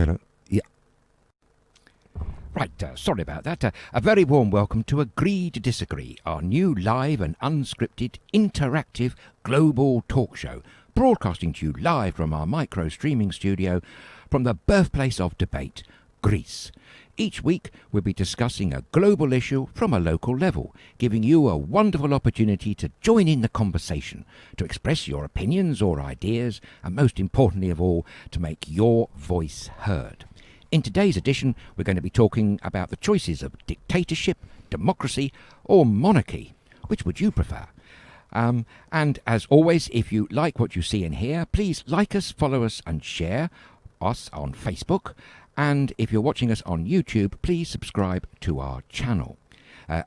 Hello. Yeah. Right, sorry about that. A very warm welcome to Agree to Disagree, our new live and unscripted, interactive global talk show, broadcasting to you live from our micro streaming studio from the birthplace of debate, Greece. Each week we'll be discussing a global issue from a local level, giving you a wonderful opportunity to join in the conversation, to express your opinions or ideas, and most importantly of all, to make your voice heard. In today's edition, we're going to be talking about the choices of dictatorship, democracy, or monarchy. Which would you prefer? And as always, if you like what you see and hear, please like us, follow us, and share us on Facebook. And if you're watching us on YouTube, please subscribe to our channel.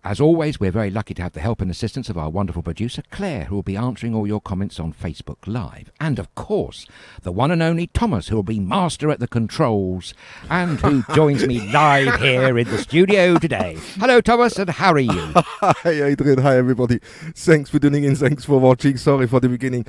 As always, we're very lucky to have the help and assistance of our wonderful producer, Claire, who will be answering all your comments on Facebook Live. And, of course, the one and only Thomas, who will be master at the controls and who joins me live here in the studio today. Hello, Thomas, and how are you? Hi, Adrian. Hi, everybody. Thanks for tuning in. Thanks for watching. Sorry for the beginning.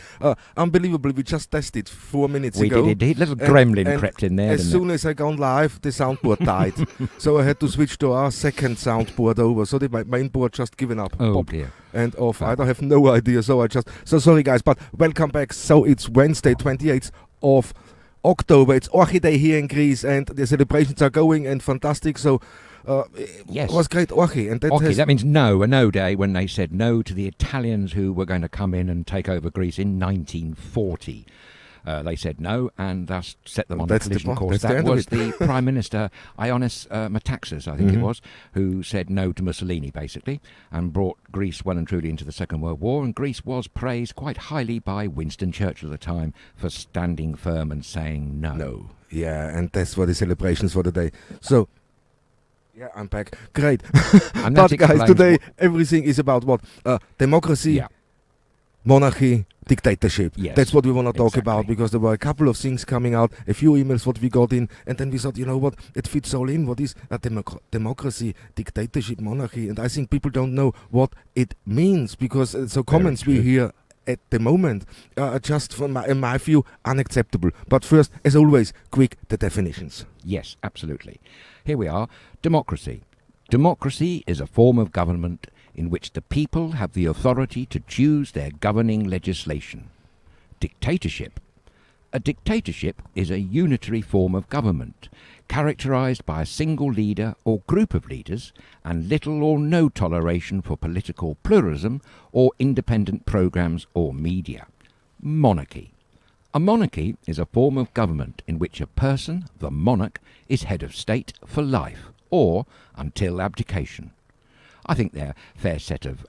Unbelievable. We just tested 4 minutes ago. We did indeed. Little gremlin crept in there. As soon as I gone live, the soundboard died. So I had to switch to our second soundboard over. So my main board just given up. Oh dear. And off. I don't have no idea. So sorry guys, but welcome back. So it's Wednesday, 28th of October. It's Orchid Day here in Greece, and the celebrations are going and fantastic. So yes, it was great Orchid, and that means a no day when they said no to the Italians who were going to come in and take over Greece in 1940. They said no, and thus set them on the collision course. That was the Prime Minister, Ioannis Metaxas, I think it was, who said no to Mussolini, basically, and brought Greece well and truly into the Second World War. And Greece was praised quite highly by Winston Churchill at the time for standing firm and saying no. No. Yeah, and that's what the celebrations for the day. So, yeah, I'm back. Great. But guys, today everything is about what? Democracy, monarchy, dictatorship. Yes, that's what we want to talk about, because there were a couple of things coming out, a few emails what we got in, and then we thought, you know what, it fits all in. What is a democracy, dictatorship, monarchy? And I think people don't know what it means, because comments we hear at the moment are just, in my view, unacceptable. But first, as always, quick, the definitions. Yes, absolutely. Here we are. Democracy. Democracy is a form of government in which the people have the authority to choose their governing legislation. Dictatorship. A dictatorship is a unitary form of government, characterized by a single leader or group of leaders, and little or no toleration for political pluralism or independent programs or media. Monarchy. A monarchy is a form of government in which a person, the monarch, is head of state for life, or until abdication. I think they're a fair set of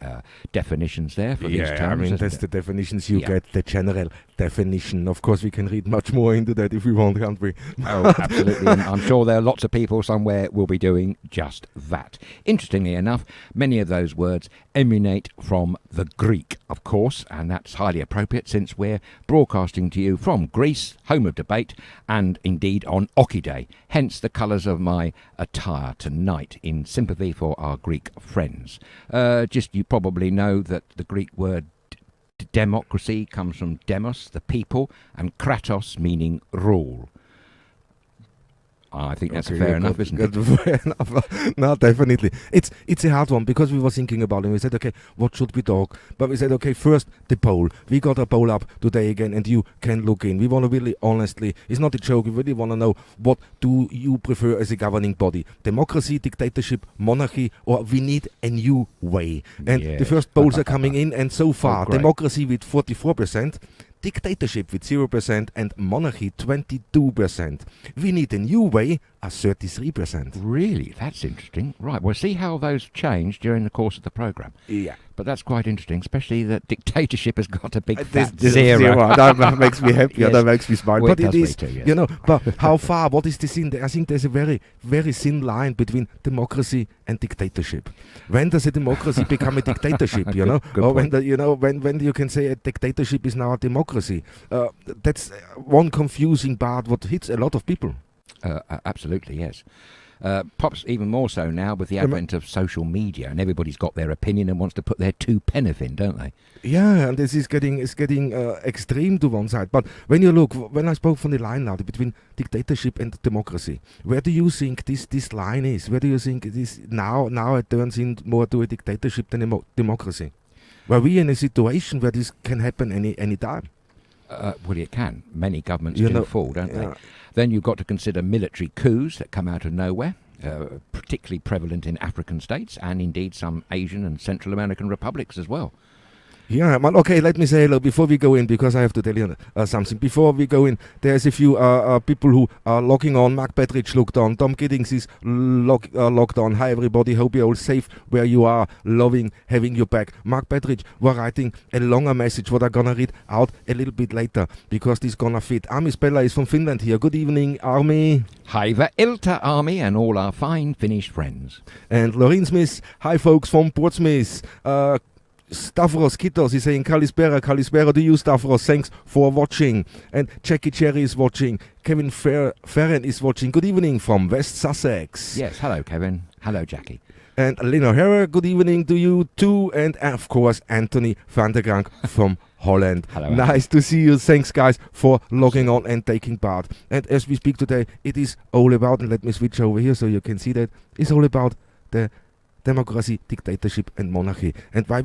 definitions there for these terms. Yeah, I mean, that's the definitions you get, the general definition. Of course, we can read much more into that if we want, can't we? Oh, absolutely. And I'm sure there are lots of people somewhere will be doing just that. Interestingly enough, many of those words emanate from the Greek, of course, and that's highly appropriate since we're broadcasting to you from Greece, home of debate, and indeed on Orchid Day, hence the colours of my attire tonight in sympathy for our Greek friends. Just you probably know that the Greek word democracy comes from demos, the people, and kratos, meaning rule. I think that's fair enough, isn't it? Fair enough. No, definitely. It's a hard one, because we were thinking about it. We said, okay, what should we talk? But we said, okay, first the poll. We got a poll up today again, and you can look in. We want to really honestly, it's not a joke, we really want to know, what do you prefer as a governing body? Democracy, dictatorship, monarchy, or we need a new way? And the first polls are coming in, and so far, democracy with 44%, dictatorship with 0%, and monarchy 22%. We need a new way, a 33%. Really? That's interesting. Right, we'll see how those change during the course of the programme. Yeah. But that's quite interesting, especially that dictatorship has got a big fat zero. That makes me happy. Yes. That makes me smile. Well, but it is, too, yes. But how far? What is the sin? I think there's a very, very thin line between democracy and dictatorship. When does a democracy become a dictatorship? Good or point. when you can say a dictatorship is now a democracy? That's one confusing part. What hits a lot of people. Absolutely, yes. Perhaps even more so now with the advent of social media, and everybody's got their opinion and wants to put their 2 pence in, don't they? Yeah, and this is getting extreme to one side. But when you look, when I spoke from the line now between dictatorship and democracy, where do you think this line is? Where do you think it is now? Now it turns in more to a dictatorship than a democracy. Were we in a situation where this can happen any time? Well, it can. Many governments do fall, don't they? Then you've got to consider military coups that come out of nowhere, particularly prevalent in African states and indeed some Asian and Central American republics as well. Yeah, man, okay, let me say hello before we go in, because I have to tell you something. Before we go in, there's a few people who are logging on. Mark Petridge logged on. Tom Giddings is logged on. Hi, everybody. Hope you're all safe where you are. Loving having you back. Mark Petridge was writing a longer message, what I'm going to read out a little bit later, because this going to fit. Army Spella is from Finland here. Good evening, Army. Hyvä ilta, Army, and all our fine Finnish friends. And Lorraine Smith. Hi, folks from Portsmouth. Stavros Kitos is saying Kalispera to you, Stavros, thanks for watching. And Jackie Cherry is watching. Kevin Ferren is watching. Good evening from West Sussex. Yes, hello Kevin, hello Jackie. And Lena Herrer, good evening to you too. And of course Anthony van der Grank from Holland. Hello, nice to see you. Thanks guys for logging on and taking part. And as we speak today, it is all about, and let me switch over here so you can see that, it's all about the democracy, dictatorship and monarchy. And why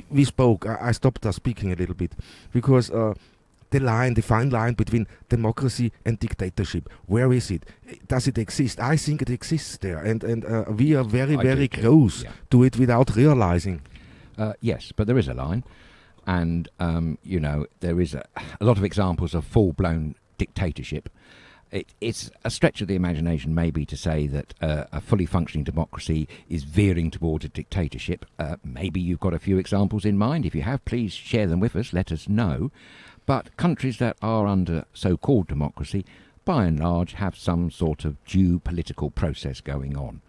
we spoke, I stopped speaking a little bit, because the fine line between democracy and dictatorship, where is it? Does it exist? I think it exists there, and we are very close to it without realizing. Yes, but there is a line, and there is a lot of examples of full-blown dictatorship. It's a stretch of the imagination, maybe, to say that a fully functioning democracy is veering towards a dictatorship. Maybe you've got a few examples in mind. If you have, please share them with us. Let us know. But countries that are under so-called democracy, by and large, have some sort of due political process going on.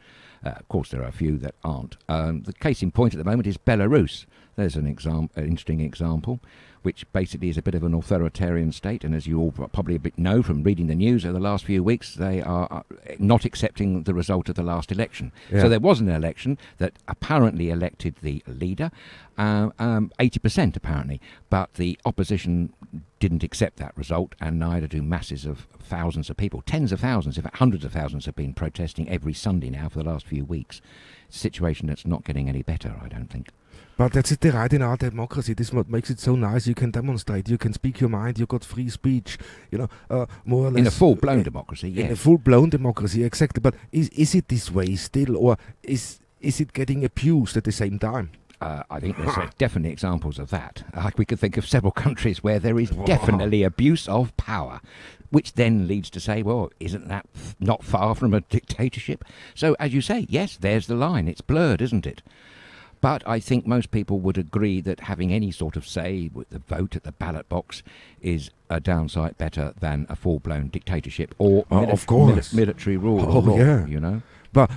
Of course, there are a few that aren't. The case in point at the moment is Belarus. There's an interesting example, which basically is a bit of an authoritarian state, and as you all probably know from reading the news over the last few weeks, they are not accepting the result of the last election. Yeah. So there was an election that apparently elected the leader, 80% apparently, but the opposition didn't accept that result, and neither do masses of thousands of people. Tens of thousands, in fact hundreds of thousands, have been protesting every Sunday now for the last few weeks. It's a situation that's not getting any better, I don't think. But that's the right in our democracy. This is what makes it so nice. You can demonstrate, you can speak your mind, you got free speech, more or less. In a full-blown democracy, yes. In a full-blown democracy, exactly. But is it this way still, or is it getting abused at the same time? I think there's definitely examples of that. We could think of several countries where there is definitely abuse of power, which then leads to say, well, isn't that not far from a dictatorship? So, as you say, yes, there's the line. It's blurred, isn't it? But I think most people would agree that having any sort of say with the vote at the ballot box is a downside better than a full-blown dictatorship or of course. Military rule of law, yeah. But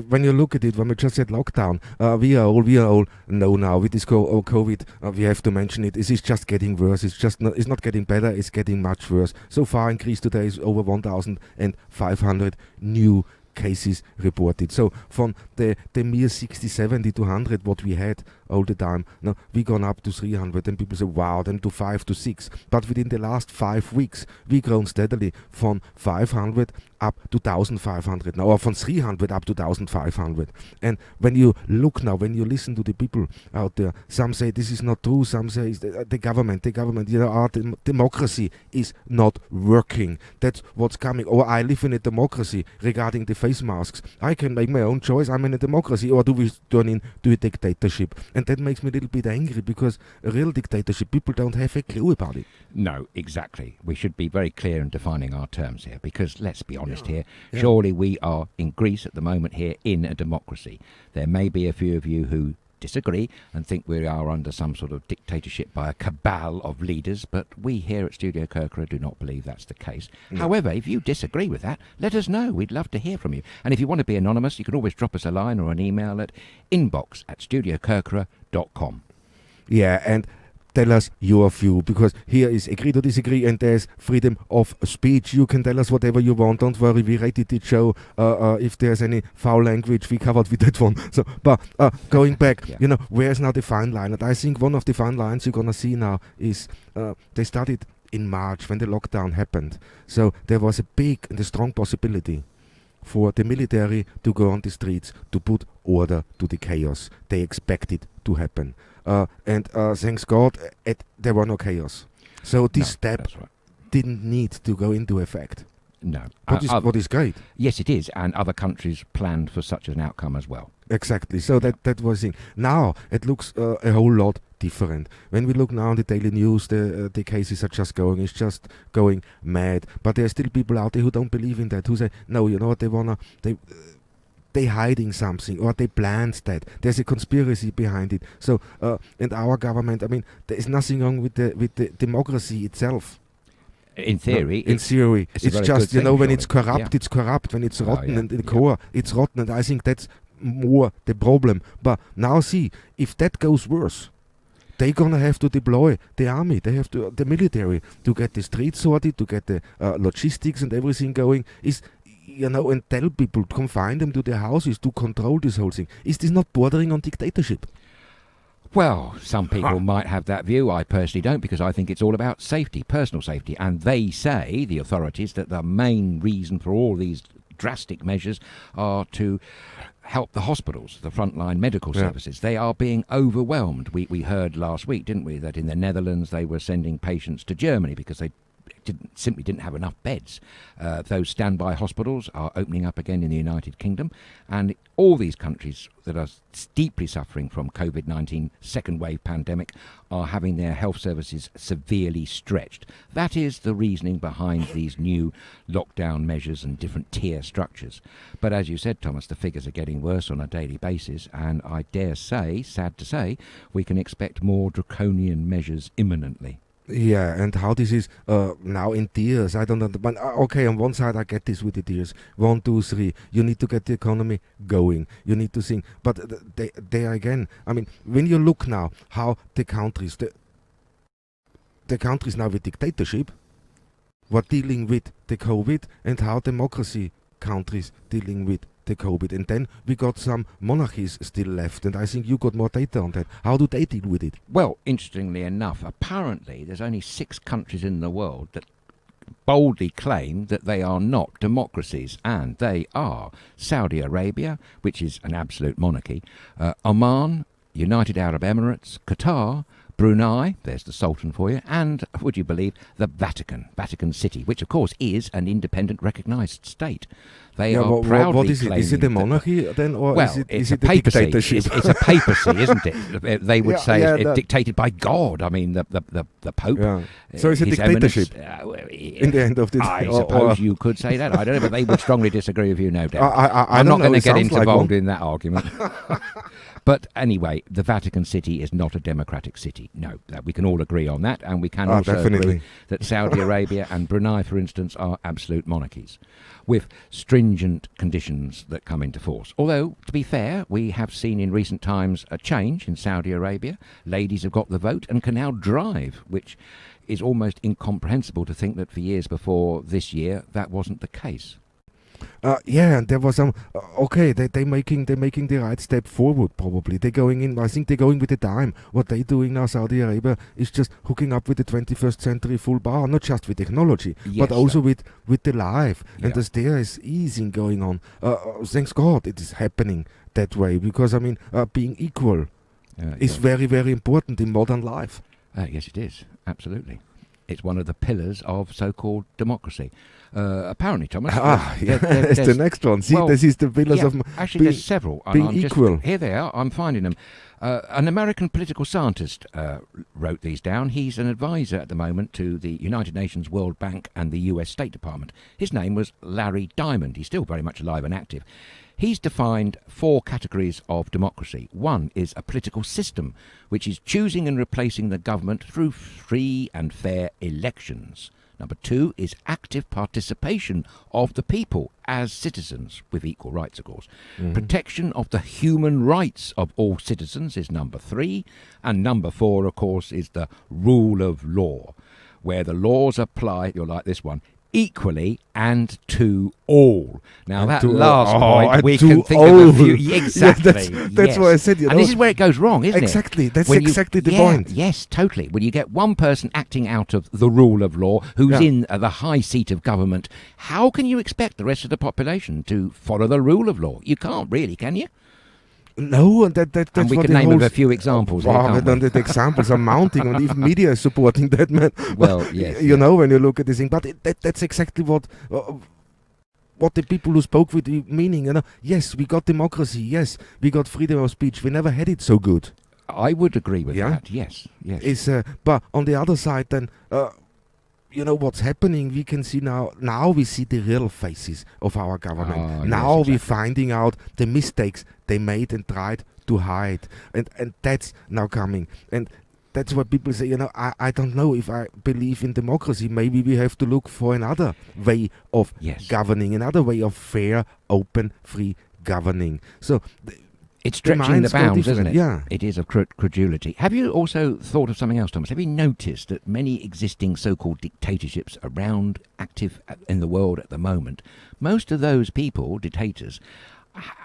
when you look at it, when we just said lockdown, we all know now with this COVID, we have to mention it. It is just getting worse. It's not getting better. It's getting much worse. So far, in Greece today is over 1,500 new cases reported. So from the mere 60, 70 to 100 what we had all the time, now we gone up to 300, and people say wow, then to 5 to 6. But within the last 5 weeks we grown steadily from 500 up to 1,500 now, or from 300 up to 1,500. And when you look now, when you listen to the people out there, some say this is not true, some say the government, our democracy is not working. That's what's coming. Or I live in a democracy regarding the face masks. I can make my own choice. I'm in a democracy. Or do we turn into a dictatorship? And that makes me a little bit angry, because a real dictatorship, people don't have a clue about it. No, exactly. We should be very clear in defining our terms here, because let's be honest here, surely we are in Greece at the moment here in a democracy. There may be a few of you who disagree and think we are under some sort of dictatorship by a cabal of leaders, but we here at Studio Kerkera do not believe that's the case. No. However, if you disagree with that, let us know. We'd love to hear from you. And if you want to be anonymous, you can always drop us a line or an email at inbox@studiokerkera.com. Yeah, and tell us your view, because here is agree to disagree, and there's freedom of speech. You can tell us whatever you want. Don't worry, we rated it show. If there's any foul language, we covered with that one. So, but going back, where's now the fine line? And I think one of the fine lines you're gonna see now is they started in March when the lockdown happened. So there was a big and a strong possibility for the military to go on the streets to put order to the chaos. They expected to happen. And thanks God, there were no chaos. So this step didn't need to go into effect. No. What is great. Yes, it is. And other countries planned for such an outcome as well. Exactly. So that was it. Now it looks a whole lot different. When we look now on the daily news, the cases are just going. It's just going mad. But there are still people out there who don't believe in that. Who say, no, you know what, they hiding something, or they planned that. There's a conspiracy behind it. So and our government, I mean, there is nothing wrong with the democracy itself. In theory, it's just when it's corrupt, it's corrupt. When it's rotten and in the core, it's rotten. And I think that's more the problem. But now see, if that goes worse, they're gonna have to deploy the army. They have to the military to get the streets sorted, to get the logistics and everything going. And tell people to confine them to their houses to control this whole thing. Is this not bordering on dictatorship? Well, some people might have that view. I personally don't, because I think it's all about safety, personal safety. And they say, the authorities, that the main reason for all these drastic measures are to help the hospitals, the frontline medical services. They are being overwhelmed. We heard last week, didn't we, that in the Netherlands they were sending patients to Germany because they simply didn't have enough beds. Those standby hospitals are opening up again in the United Kingdom, and all these countries that are deeply suffering from COVID-19 second wave pandemic are having their health services severely stretched. That is the reasoning behind these new lockdown measures and different tier structures. But as you said, Thomas, the figures are getting worse on a daily basis, and I dare say, sad to say, we can expect more draconian measures imminently. Yeah, and how this is now in tiers, I don't know. But okay, on one side I get this with the tiers. 1, 2, 3. You need to get the economy going. You need to think. But there again, I mean, when you look now how the countries now with dictatorship were dealing with the COVID, and how democracy countries dealing with the COVID, and then we got some monarchies still left, and I think you got more data on that. How do they deal with it? Well, interestingly enough, apparently there's only 6 countries in the world that boldly claim that they are not democracies, and they are Saudi Arabia, which is an absolute monarchy, Oman, United Arab Emirates, Qatar, Brunei, there's the Sultan for you, and, would you believe, the Vatican City, which of course is an independent recognised state. They are proudly what is it? Is it a monarchy then, or is it a dictatorship? It's a papacy, isn't it? They would say it's dictated by God. I mean, the Pope. Yeah. So it's a dictatorship in the end of the day. I suppose you could say that. I don't know, but they would strongly disagree with you, no doubt. I'm not going to get involved in that argument. But anyway, the Vatican City is not a democratic city. No, we can all agree on that, and we can also agree that Saudi Arabia and Brunei, for instance, are absolute monarchies with stringent conditions that come into force. Although, to be fair, we have seen in recent times a change in Saudi Arabia. Ladies have got the vote and can now drive, which is almost incomprehensible to think that for years before this year that wasn't the case. And there was some. They're making the right step forward. Probably they're going in. I think they're going with the time. What they're doing now, Saudi Arabia, is just hooking up with the 21st century full bar, not just with technology, but also with the life. And there is easing going on. Thanks God, it is happening that way, because I mean, being equal is very, very important in modern life. Yes, it is. Absolutely. It's one of the pillars of so-called democracy. Apparently, Thomas. It's the next one. See, this is the pillars of actually, there's several. Being equal. Here they are. I'm finding them. An American political scientist wrote these down. He's an advisor at the moment to the United Nations, World Bank, and the US State Department. His name was Larry Diamond. He's still very much alive and active. He's defined 4 categories of democracy. 1 is a political system, which is choosing and replacing the government through free and fair elections. Number 2 is active participation of the people as citizens, with equal rights, of course. Protection of the human rights of all citizens is number 3. And number 4, of course, is the rule of law, where the laws apply, you'll like this one, equally and to all. Now, And that to last all. point, And we to can think of all. a few. Exactly. That's yes. what I said. You And know? this is where it goes wrong, isn't it? Exactly. That's When you- exactly the yeah, point. Yes, totally. When you get one person acting out of the rule of law, who's Yeah. in the high seat of government, how can you expect the rest of the population to follow the rule of law? You can't really, can you? No, and that's And we what can the name whole of a few examples. here, Wow, can't we? and the examples are mounting, and even media is supporting that, man. Well, yes. You know, when you look at this thing, but that's exactly what the people who spoke with the meaning. You know, yes, we got democracy. Yes, we got freedom of speech. We never had it so good. I would agree with Yeah? that. Yes, yes. But on the other side, then. You know what's happening? We can see now. Now we see the real faces of our government. Ah, now yes, we're exactly. finding out the mistakes they made and tried to hide, and that's now coming. And that's why people say, you know, I don't know if I believe in democracy. Maybe we have to look for another way of Yes. governing, another way of fair, open, free governing. So It's the stretching the minds go bounds, different, isn't it? yeah. It is of credulity. Have you also thought of something else, Thomas? Have you noticed that many existing so-called dictatorships around active in the world at the moment, most of those people, dictators,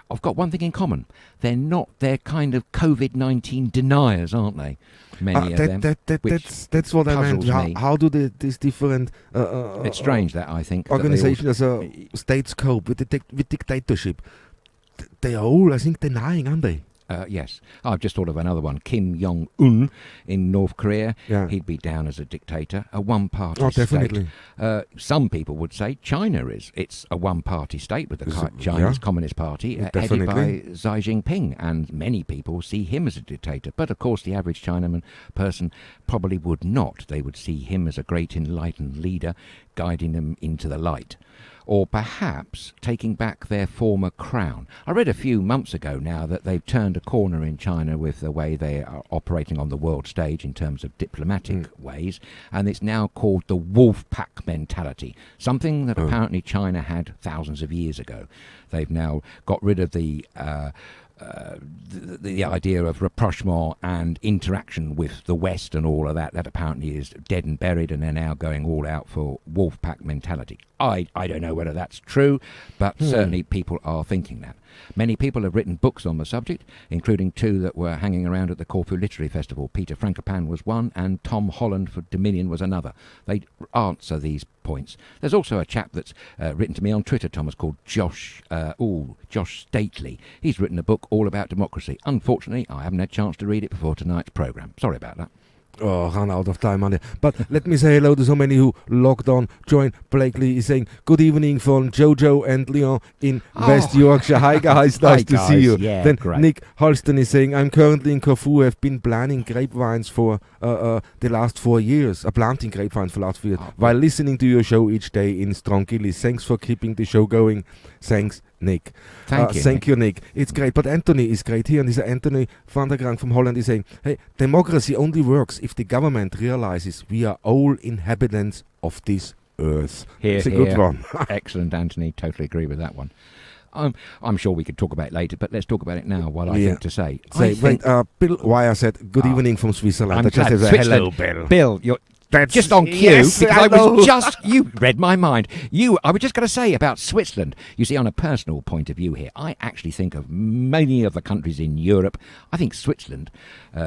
have got one thing in common. They're kind of COVID-19 deniers, aren't they? Many of them. That's what I meant. puzzles me. How do these different It's strange that I think that they all- organizations as a states cope with with dictatorship? They are all, I think, denying, aren't they? Yes. I've just thought of another one. Kim Jong-un in North Korea. Yeah. He'd be down as a dictator, a one-party Oh, state. definitely. Some people would say China is. It's a one-party state with the Is- Chinese yeah. Communist Party headed Definitely. by Xi Jinping, and many people see him as a dictator. But of course, the average Chinaman person probably would not. They would see him as a great enlightened leader, guiding them into the light. Or perhaps taking back their former crown. I read a few months ago now that they've turned a corner in China with the way they are operating on the world stage in terms of diplomatic ways, and it's now called the wolf pack mentality, something that apparently China had thousands of years ago. They've now got rid of the idea of rapprochement and interaction with the West and all of that apparently is dead and buried, and they're now going all out for wolf pack mentality. I don't know whether that's true, but certainly people are thinking that. Many people have written books on the subject, including 2 that were hanging around at the Corfu Literary Festival. Peter Frankopan was one, and Tom Holland for Dominion was another. They answer these points. There's also a chap that's written to me on Twitter, Thomas, called Josh Stately. He's written a book all about democracy. Unfortunately, I haven't had a chance to read it before tonight's programme. Sorry about that. Oh, run out of time, Andy. But let me say hello to so many who logged on. Join Blakely is saying, good evening from Jojo and Leon in West Yorkshire. Hi, guys. Nice Hi, to see guys. you. Yeah, Then great. Nick Holston is saying, I'm currently in Corfu. Have been planting grapevines for the last 4 years. Planting grapevines for the last 4 years. While listening to your show each day in Strongilly. Thanks for keeping the show going. Thanks, Nick. Thank you. Thank you, Nick. It's great. But Anthony is great here. And this Anthony van der Graan from Holland is saying, hey, democracy only works if the government realizes we are all inhabitants of this earth. Here, It's a good one. Excellent, Anthony. Totally agree with that one. I'm sure we could talk about it later, but let's talk about it now. What I Yeah. think to say. Say, Bill Wire said, good evening from Switzerland. I'm That just glad. says a Switzerland. hello, Bill. Bill, you're That's just on cue yes, because I I know. was just you read my mind. I was just going to say about Switzerland. You see, on a personal point of view here, I actually think of many of the countries in Europe. I think Switzerland,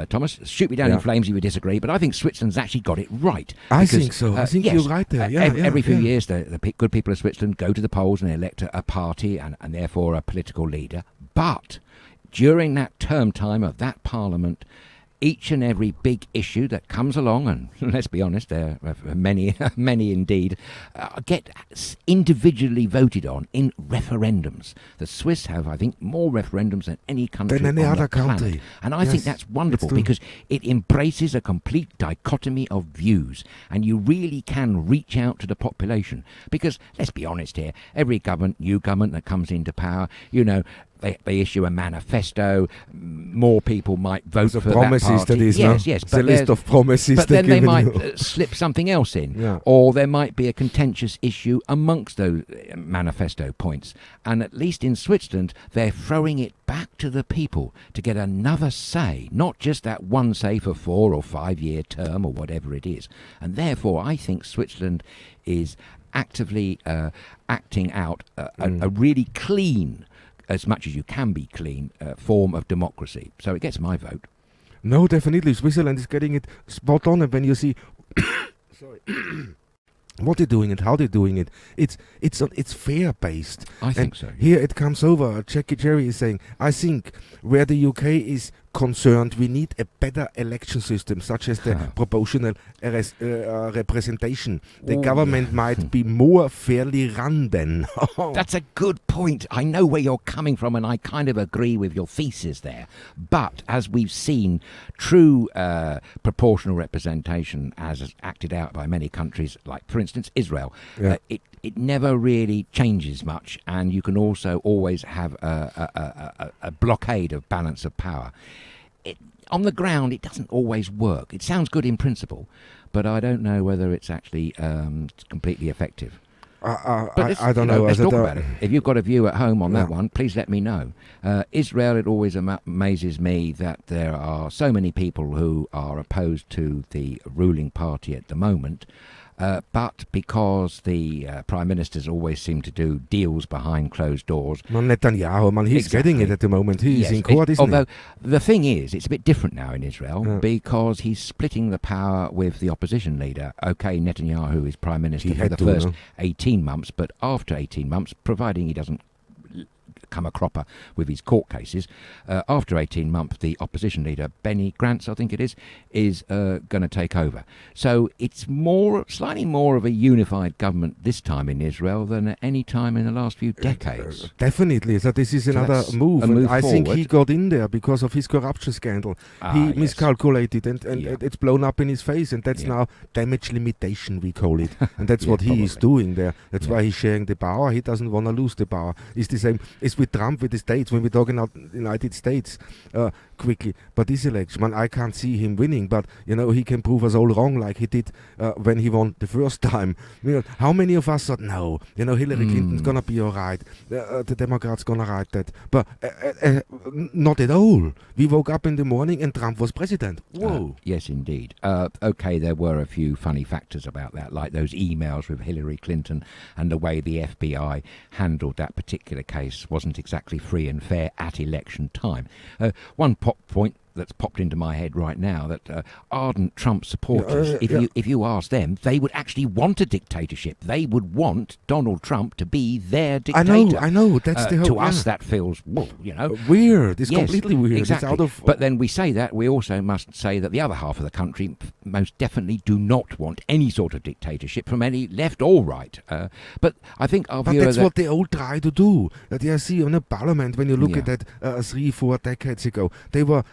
Thomas, shoot me down in flames if you disagree, but I think Switzerland's actually got it right. I Because, think so. I think yes, you're right there. Yeah, every few yeah. years, the good people of Switzerland go to the polls and elect a party and therefore a political leader. But during that term time of that parliament, each and every big issue that comes along, and let's be honest, there are many, many indeed, get individually voted on in referendums. The Swiss have, I think, more referendums than any country Than any on other the planet. country. And I think Yes, that's wonderful it's true. because it embraces a complete dichotomy of views, and you really can reach out to the population. Because let's be honest here, every government, new government that comes into power, they issue a manifesto. More people might vote The for that promises party. that is, yes, no? yes. It's a list of promises. But they're then they giving might you. slip something else in, Yeah. or there might be a contentious issue amongst those manifesto points. And at least in Switzerland, they're throwing it back to the people to get another say, not just that one say for 4 or 5 year term or whatever it is. And therefore, I think Switzerland is actively acting out a really clean, as much as you can be clean, form of democracy. So it gets my vote. No, definitely. Switzerland is getting it spot on. And when you see sorry, what they're doing and how they're doing it, it's fair based. I think so. Here it comes over. Jackie Jerry is saying, I think where the UK is concerned, we need a better election system, such as the proportional representation. The government might be more fairly run then. That's a good point. I know where you're coming from, and I kind of agree with your thesis there. But as we've seen, true proportional representation, as acted out by many countries, like, for instance, Israel, it never really changes much, and you can also always have a blockade of balance of power. On the ground, it doesn't always work. It sounds good in principle, but I don't know whether it's actually completely effective. I don't know. Let's talk about it. If you've got a view at home on that one, please let me know. Israel, it always amazes me that there are so many people who are opposed to the ruling party at the moment. But because the Prime Ministers always seem to do deals behind closed doors... Netanyahu, man, he's getting it at the moment. He's in court, isn't although the thing is, it's a bit different now in Israel because he's splitting the power with the opposition leader. OK, Netanyahu is Prime Minister for the first 18 months, but after 18 months, providing he doesn't come a cropper with his court cases, after 18 months the opposition leader, Benny Gantz, I think it is going to take over. So it's slightly more of a unified government this time in Israel than at any time in the last few decades. Definitely. So this is another move. I think he got in there because of his corruption scandal. He miscalculated and it's blown up in his face, and that's now damage limitation, we call it. And that's what he is doing there. That's why he's sharing the power. He doesn't want to lose the power. It's the same. It's with Trump, with the States, when we're talking about the United States quickly. But this election, man, I can't see him winning, but, he can prove us all wrong like he did when he won the first time. How many of us thought, no, Hillary Clinton's going to be all right, the Democrats going to write that. But not at all. We woke up in the morning and Trump was president. Whoa. Yes, indeed. OK, there were a few funny factors about that, like those emails with Hillary Clinton and the way the FBI handled that particular case wasn't exactly free and fair at election time. One point that's popped into my head right now, that ardent Trump supporters, if you ask them, they would actually want a dictatorship. They would want Donald Trump to be their dictator. I know. That's the whole, to us, that feels, weird. It's completely weird. Exactly. It's out of... But then we say that, we also must say that the other half of the country most definitely do not want any sort of dictatorship from any left or right. But I think our view... But that's what they all try to do. That you see on the parliament, when you look at that 3-4 decades ago, they were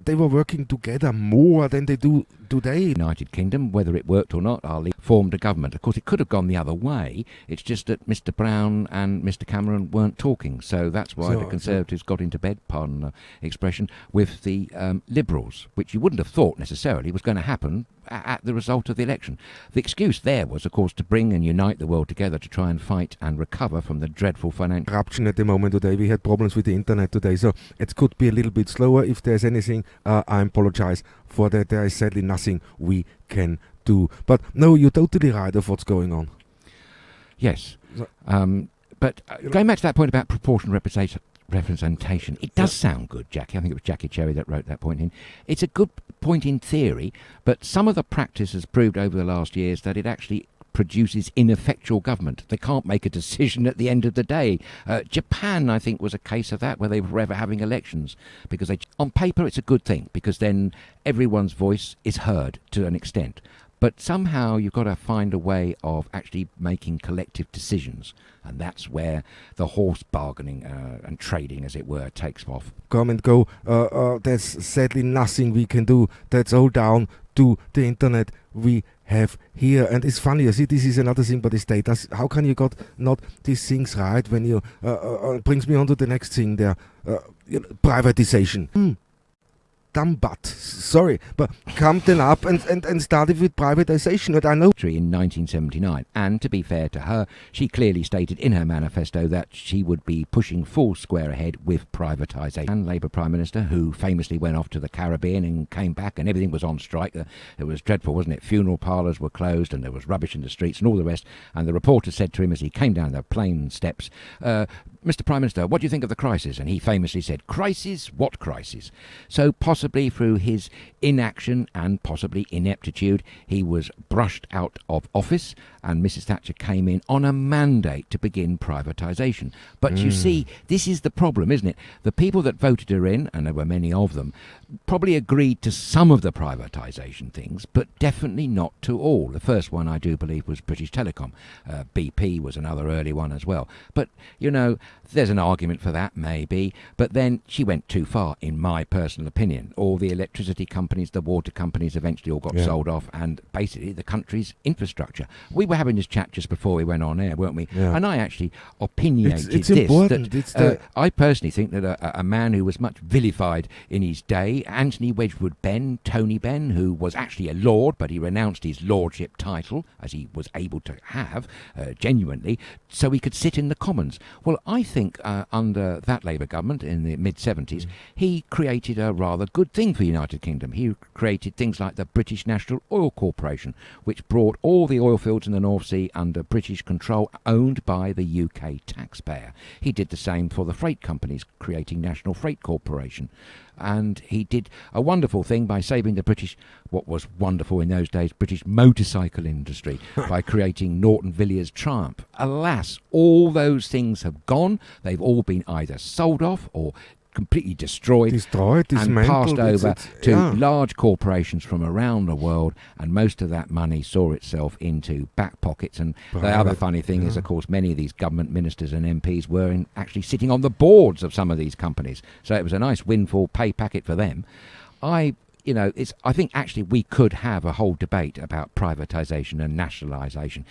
they were working together more than they do today. United Kingdom, whether it worked or not, our league formed a government. Of course, it could have gone the other way. It's just that Mr. Brown and Mr. Cameron weren't talking. So that's why the Conservatives got into bed, pardon the expression, with the Liberals, which you wouldn't have thought necessarily was going to happen at the result of the election. The excuse there was, of course, to bring and unite the world together to try and fight and recover from the dreadful financial corruption at the moment today. We had problems with the internet today, so it could be a little bit slower. If there's anything, I apologize for that. There is sadly nothing we can do. But no, you're totally right of what's going on. Yes. But going back to that point about proportional representation, it does sound good, Jackie. I think it was Jackie Cherry that wrote that point in. It's a good point in theory, but some of the practice has proved over the last years that it actually produces ineffectual government. They can't make a decision at the end of the day. Japan, I think, was a case of that, where they were forever having elections, because on paper it's a good thing, because then everyone's voice is heard to an extent. But somehow you've got to find a way of actually making collective decisions. And that's where the horse bargaining and trading, as it were, takes off. Come and go. There's sadly nothing we can do. That's all down to the internet we have here. And it's funny, you see, this is another thing about the state. How can you got not these things right when you brings me on to the next thing there, privatization. Dumb butt, sorry, but come then up and started with privatization. And I know in 1979, and to be fair to her, she clearly stated in her manifesto that she would be pushing full square ahead with privatisation. And Labour Prime Minister, who famously went off to the Caribbean and came back and everything was on strike. It was dreadful, wasn't it? Funeral parlours were closed and there was rubbish in the streets and all the rest. And the reporter said to him as he came down the plane steps, Mr. Prime Minister, what do you think of the crisis? And he famously said, crisis? What crisis? So possibly through his inaction and possibly ineptitude, he was brushed out of office, and Mrs. Thatcher came in on a mandate to begin privatisation. But you see, this is the problem, isn't it? The people that voted her in, and there were many of them, probably agreed to some of the privatisation things, but definitely not to all. The first one, I do believe, was British Telecom. BP was another early one as well. But, you know, there's an argument for that, maybe. But then she went too far, in my personal opinion. All the electricity companies, the water companies eventually all got sold off, and basically the country's infrastructure. We were having this chat just before we went on air, weren't we? Yeah. And I actually opinionated it's important. I personally think that a man who was much vilified in his day, Anthony Wedgwood Benn, Tony Benn, who was actually a lord, but he renounced his lordship title, as he was able to have, genuinely, so he could sit in the Commons. Well, I think under that Labour government in the mid-70s, he created a rather good thing for the United Kingdom. He created things like the British National Oil Corporation, which brought all the oil fields in the North Sea under British control, owned by the UK taxpayer. He did the same for the freight companies, creating National Freight Corporation. And he did a wonderful thing by saving the British, what was wonderful in those days, British motorcycle industry, by creating Norton Villiers Triumph. Alas, all those things have gone. They've all been either sold off or completely destroyed and passed over to large corporations from around the world, and most of that money saw itself into back pockets. And the other funny thing is, of course, many of these government ministers and MPs were actually sitting on the boards of some of these companies, so it was a nice windfall pay packet for them. I think actually we could have a whole debate about privatisation and nationalisation.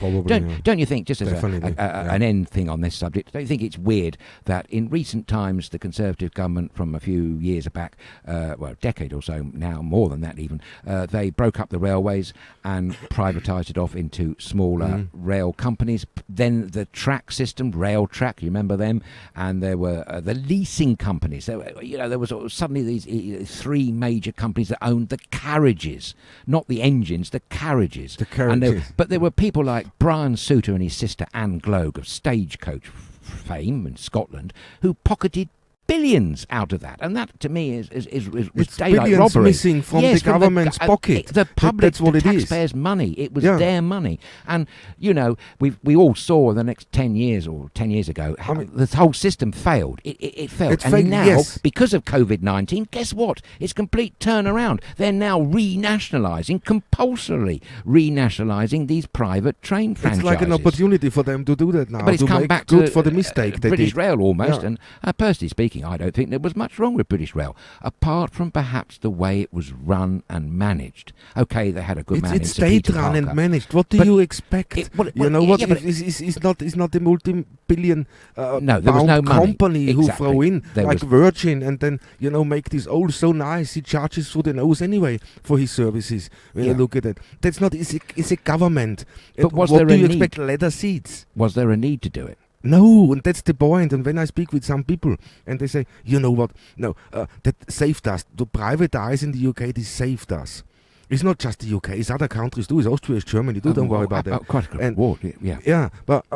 Don't you think, just as an end thing on this subject, don't you think it's weird that in recent times the Conservative government from a few years back, a decade or so now, more than that even, they broke up the railways and privatised it off into smaller rail companies. Then the track system, Rail Track, you remember them? And there were the leasing companies. There was suddenly these three major companies that owned the carriages, not the engines, the carriages. But there were people like Brian Souter and his sister Anne Gloag of Stagecoach fame in Scotland who pocketed billions out of that, and that to me is daylight robbery. Missing from the government's pocket. The public, that's what the it is. taxpayers' money. It was their money, and we all saw the next 10 years or 10 years ago how the whole system failed. It failed, and now because of COVID-19, guess what? It's complete turnaround. They're now compulsorily renationalising these private train franchises. It's like an opportunity for them to do that now. But it's come back good to for the mistake they British did. Rail almost, and personally speaking, I don't think there was much wrong with British Rail, apart from perhaps the way it was run and managed. Okay, they had a good man. It's state-run and managed. What do you expect? It's not a multi-billion there was no company who throw in Virgin and then make this so nice. He charges through the nose anyway for his services. When you look at it, that's not. It's a government. But what do you expect? Leather seats. Was there a need to do it? No, and that's the point. And when I speak with some people and they say, you know what, no, that saved us. To privatize in the UK, this saved us. It's not just the UK, it's other countries too. It's Austria, it's Germany too, don't worry about that. Quite a war, but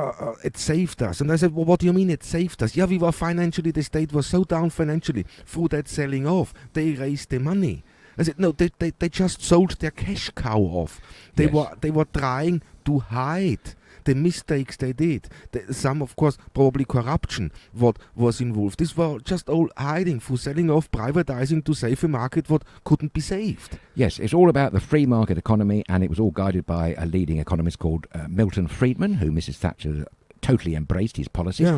it saved us. And I said, well, what do you mean it saved us? Yeah, we were financially, the state was so down financially through that selling off. They raised the money. I said, no, they just sold their cash cow off. They were trying to hide the mistakes they did. Some, of course, probably corruption, what was involved. This were just all hiding through selling off, privatizing to save a market what couldn't be saved. Yes, it's all about the free market economy, and it was all guided by a leading economist called Milton Friedman, who Mrs. Thatcher totally embraced his policies,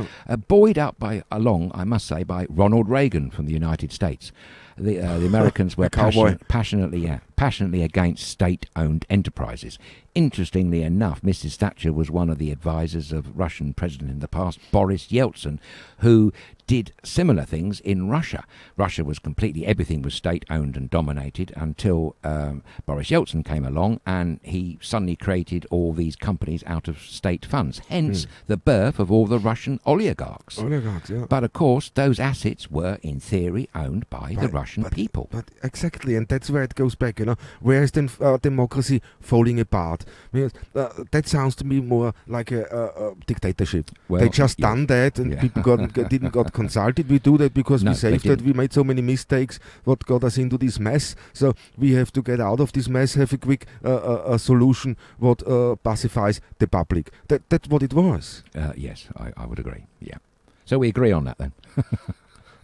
buoyed up along, I must say, by Ronald Reagan from the United States. The Americans were passionately against state-owned enterprises. Interestingly enough, Mrs. Thatcher was one of the advisors of Russian president in the past, Boris Yeltsin, who did similar things in Russia. Everything was state-owned and dominated until Boris Yeltsin came along, and he suddenly created all these companies out of state funds, hence the birth of all the Russian oligarchs. But of course, those assets were, in theory, owned by the Russian people. But exactly, and that's where it goes back, Where is then democracy falling apart? Because, that sounds to me more like a dictatorship. Well, they just done that, and people didn't got consulted. We do that because we saved that. We made so many mistakes what got us into this mess. So we have to get out of this mess, have a quick a solution what pacifies the public. That's what it was. Yes, I would agree. Yeah. So we agree on that then.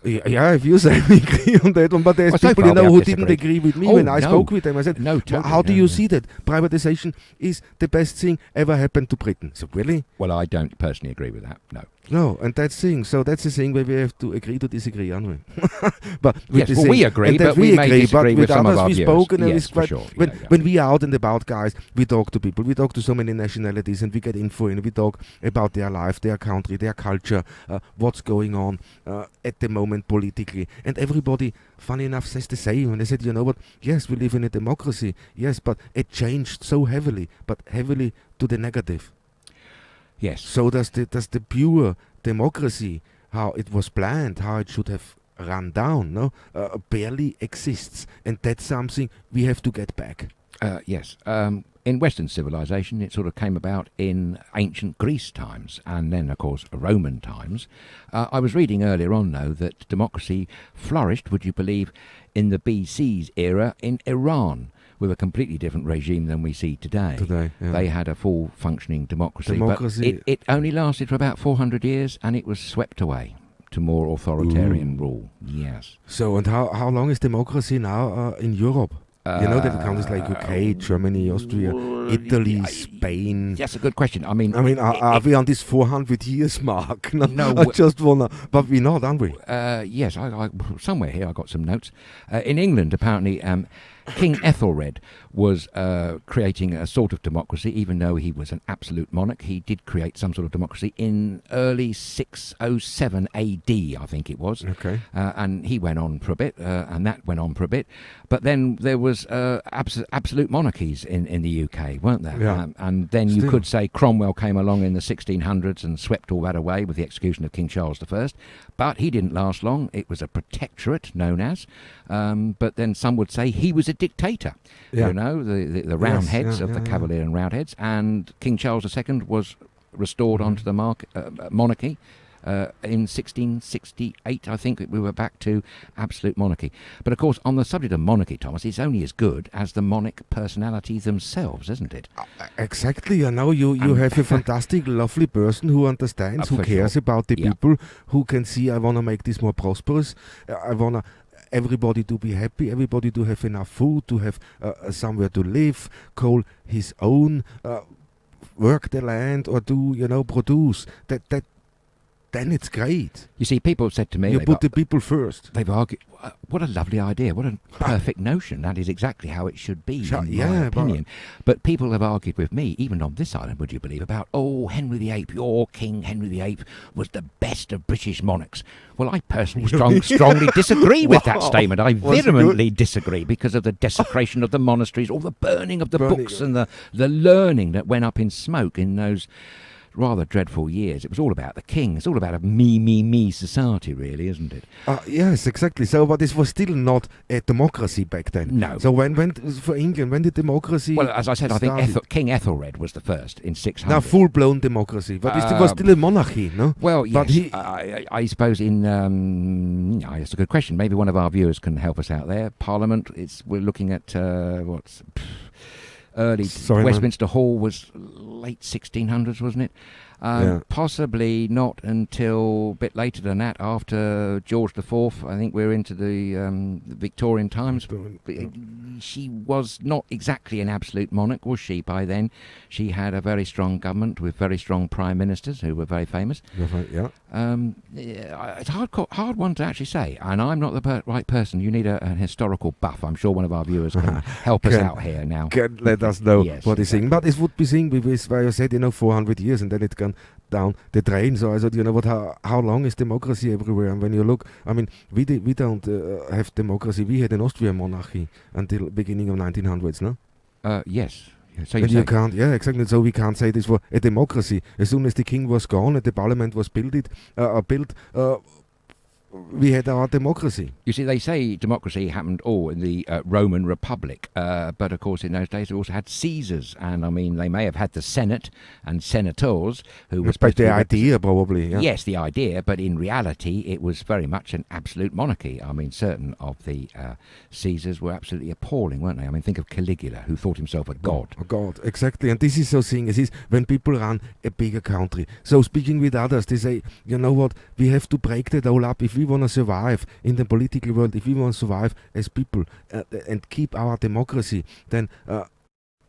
Yeah, if you say we agree on that one, but there's people who didn't agree with me when I spoke with them. I said, how do you see that? Privatization is the best thing ever happened to Britain. So really? Well, I don't personally agree with that, no. No, and that's the thing. So that's the thing where we have to agree to disagree, aren't we? But we agree, but we may disagree with some of our views. Yes, for sure. When we are out and about, guys, we talk to people. We talk to so many nationalities, and we get info, and we talk about their life, their country, their culture, what's going on at the moment politically. And everybody, funny enough, says the same. And they said, you know what? Yes, we live in a democracy. Yes, but it changed so heavily, but heavily to the negative. Yes. So does the pure democracy, how it was planned, how it should have run down, barely exists, and that's something we have to get back. Yes. In Western civilization, it sort of came about in ancient Greece times, and then, of course, Roman times. I was reading earlier on, though, that democracy flourished, would you believe, in the BC's era in Iran, with a completely different regime than we see today. They had a full functioning democracy. But it only lasted for about 400 years, and it was swept away to more authoritarian rule. Yes. So, and how long is democracy now in Europe? That countries like UK, Germany, Austria, Italy, Spain. That's a good question. I mean, are we on this 400 years mark? No, I just wanna, but we're not, aren't we? Yes, I somewhere here I got some notes. In England, apparently, King Ethelred was creating a sort of democracy, even though he was an absolute monarch. He did create some sort of democracy in early 607 AD, I think it was. Okay. And he went on for a bit, and that went on for a bit. But then there was absolute monarchies in the UK, weren't there? Yeah. And then you could say Cromwell came along in the 1600s and swept all that away with the execution of King Charles I. But he didn't last long. It was a protectorate, known as. But then some would say he was a dictator. Yeah. The Roundheads of the Cavalier and Roundheads, and King Charles II was restored onto the monarchy in 1668. I think we were back to absolute monarchy. But of course, on the subject of monarchy, Thomas, it's only as good as the monarch personality themselves, isn't it? Exactly. I know you have a fantastic, lovely person who understands, who cares about the people, who can see, I want to make this more prosperous. I want to everybody to be happy, everybody to have enough food, to have somewhere to live, call his own, work the land, or do, produce. Then it's great. You see, people have said to me... You put the people first. They've argued, what a lovely idea, what a perfect notion. That is exactly how it should be, in my opinion. But people have argued with me, even on this island, would you believe, about, Henry VIII, your King Henry VIII was the best of British monarchs. Well, I personally strongly disagree with that statement. I vehemently disagree because of the desecration of the monasteries, all the burning of the books and the learning that went up in smoke in those rather dreadful years, it was all about the king. It's all about a me society, really, isn't it? Yes, exactly. So, but this was still not a democracy back then. No. So for England, when did democracy? Well, as I said, I started? think King Ethelred was the first in 600. Now, full-blown democracy, but it was still a monarchy, no? Well, yes. But I suppose that's a good question. Maybe one of our viewers can help us out there. Parliament, we're looking at early. Westminster Hall was late 1600s, wasn't it? Possibly not until a bit later than that, after George IV. I think we're into the Victorian times. She was not exactly an absolute monarch, was she, by then? She had a very strong government with very strong prime ministers who were very famous. Yeah. It's a hard one to actually say, and I'm not the right person. You need a historical buff. I'm sure one of our viewers can help us out here now. Can let us know Yes, what he's saying. But it would be saying, where you said, 400 years, and then it gone down the drain. So I thought, how long is democracy everywhere? And when you look, I mean, we don't have democracy. We had an Austrian monarchy until beginning of 1900s, no? Yes. So you can't, exactly. So we can't say this was a democracy. As soon as the king was gone and the parliament was built, we had our democracy. You see, they say democracy happened all in the Roman Republic, but of course in those days we also had Caesars, and I mean they may have had the Senate and senators who were supposed to be the idea, probably. Yeah. Yes, the idea, but in reality it was very much an absolute monarchy. I mean, certain of the Caesars were absolutely appalling, weren't they? I mean, think of Caligula, who thought himself a god. A god, exactly. And this is so thing. It is when people run a bigger country. So speaking with others, they say, you know what? We have to break that all up if we want to survive in the political world, if we want to survive as people and keep our democracy, then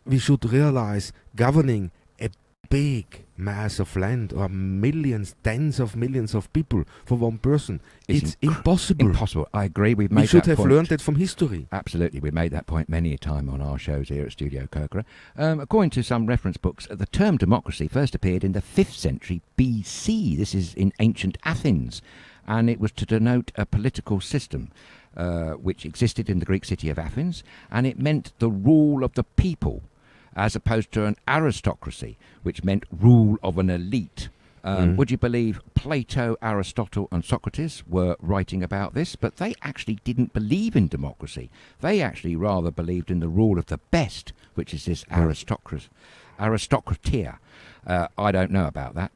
we should realize governing a big mass of land or millions, tens of millions of people for one person, it's impossible. Impossible. I agree. We should have learned that from history. Absolutely. We've made that point many a time on our shows here at Studio Kirkara. According to some reference books, the term democracy first appeared in the 5th century BC. This is in ancient Athens. And it was to denote a political system which existed in the Greek city of Athens, and it meant the rule of the people, as opposed to an aristocracy, which meant rule of an elite. Would you believe Plato, Aristotle and Socrates were writing about this? But they actually didn't believe in democracy. They actually rather believed in the rule of the best, which is this aristocratia. I don't know about that.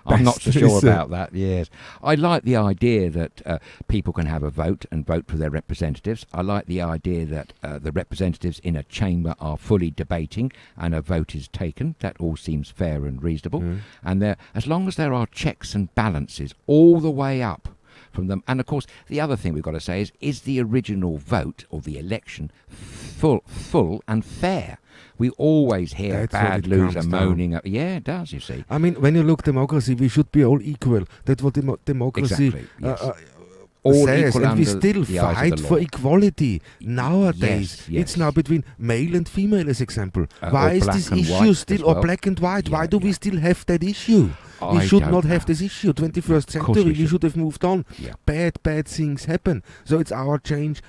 I'm not so sure about that, yes. I like the idea that people can have a vote and vote for their representatives. I like the idea that the representatives in a chamber are fully debating and a vote is taken. That all seems fair and reasonable. And as long as there are checks and balances all the way up from them. And of course, the other thing we've got to say is the original vote or the election full and fair? We always hear bad loser moaning. Yeah, it does, you see. I mean, when you look democracy, we should be all equal. That's what democracy exactly, yes. All says. And we still fight for equality. Nowadays, yes. It's now between male and female, as example. Why is this issue still, or black and white? Why do we still have that issue? We should not have this issue. 21st century, we should have moved on. Yeah. Bad things happen. So it's our chance.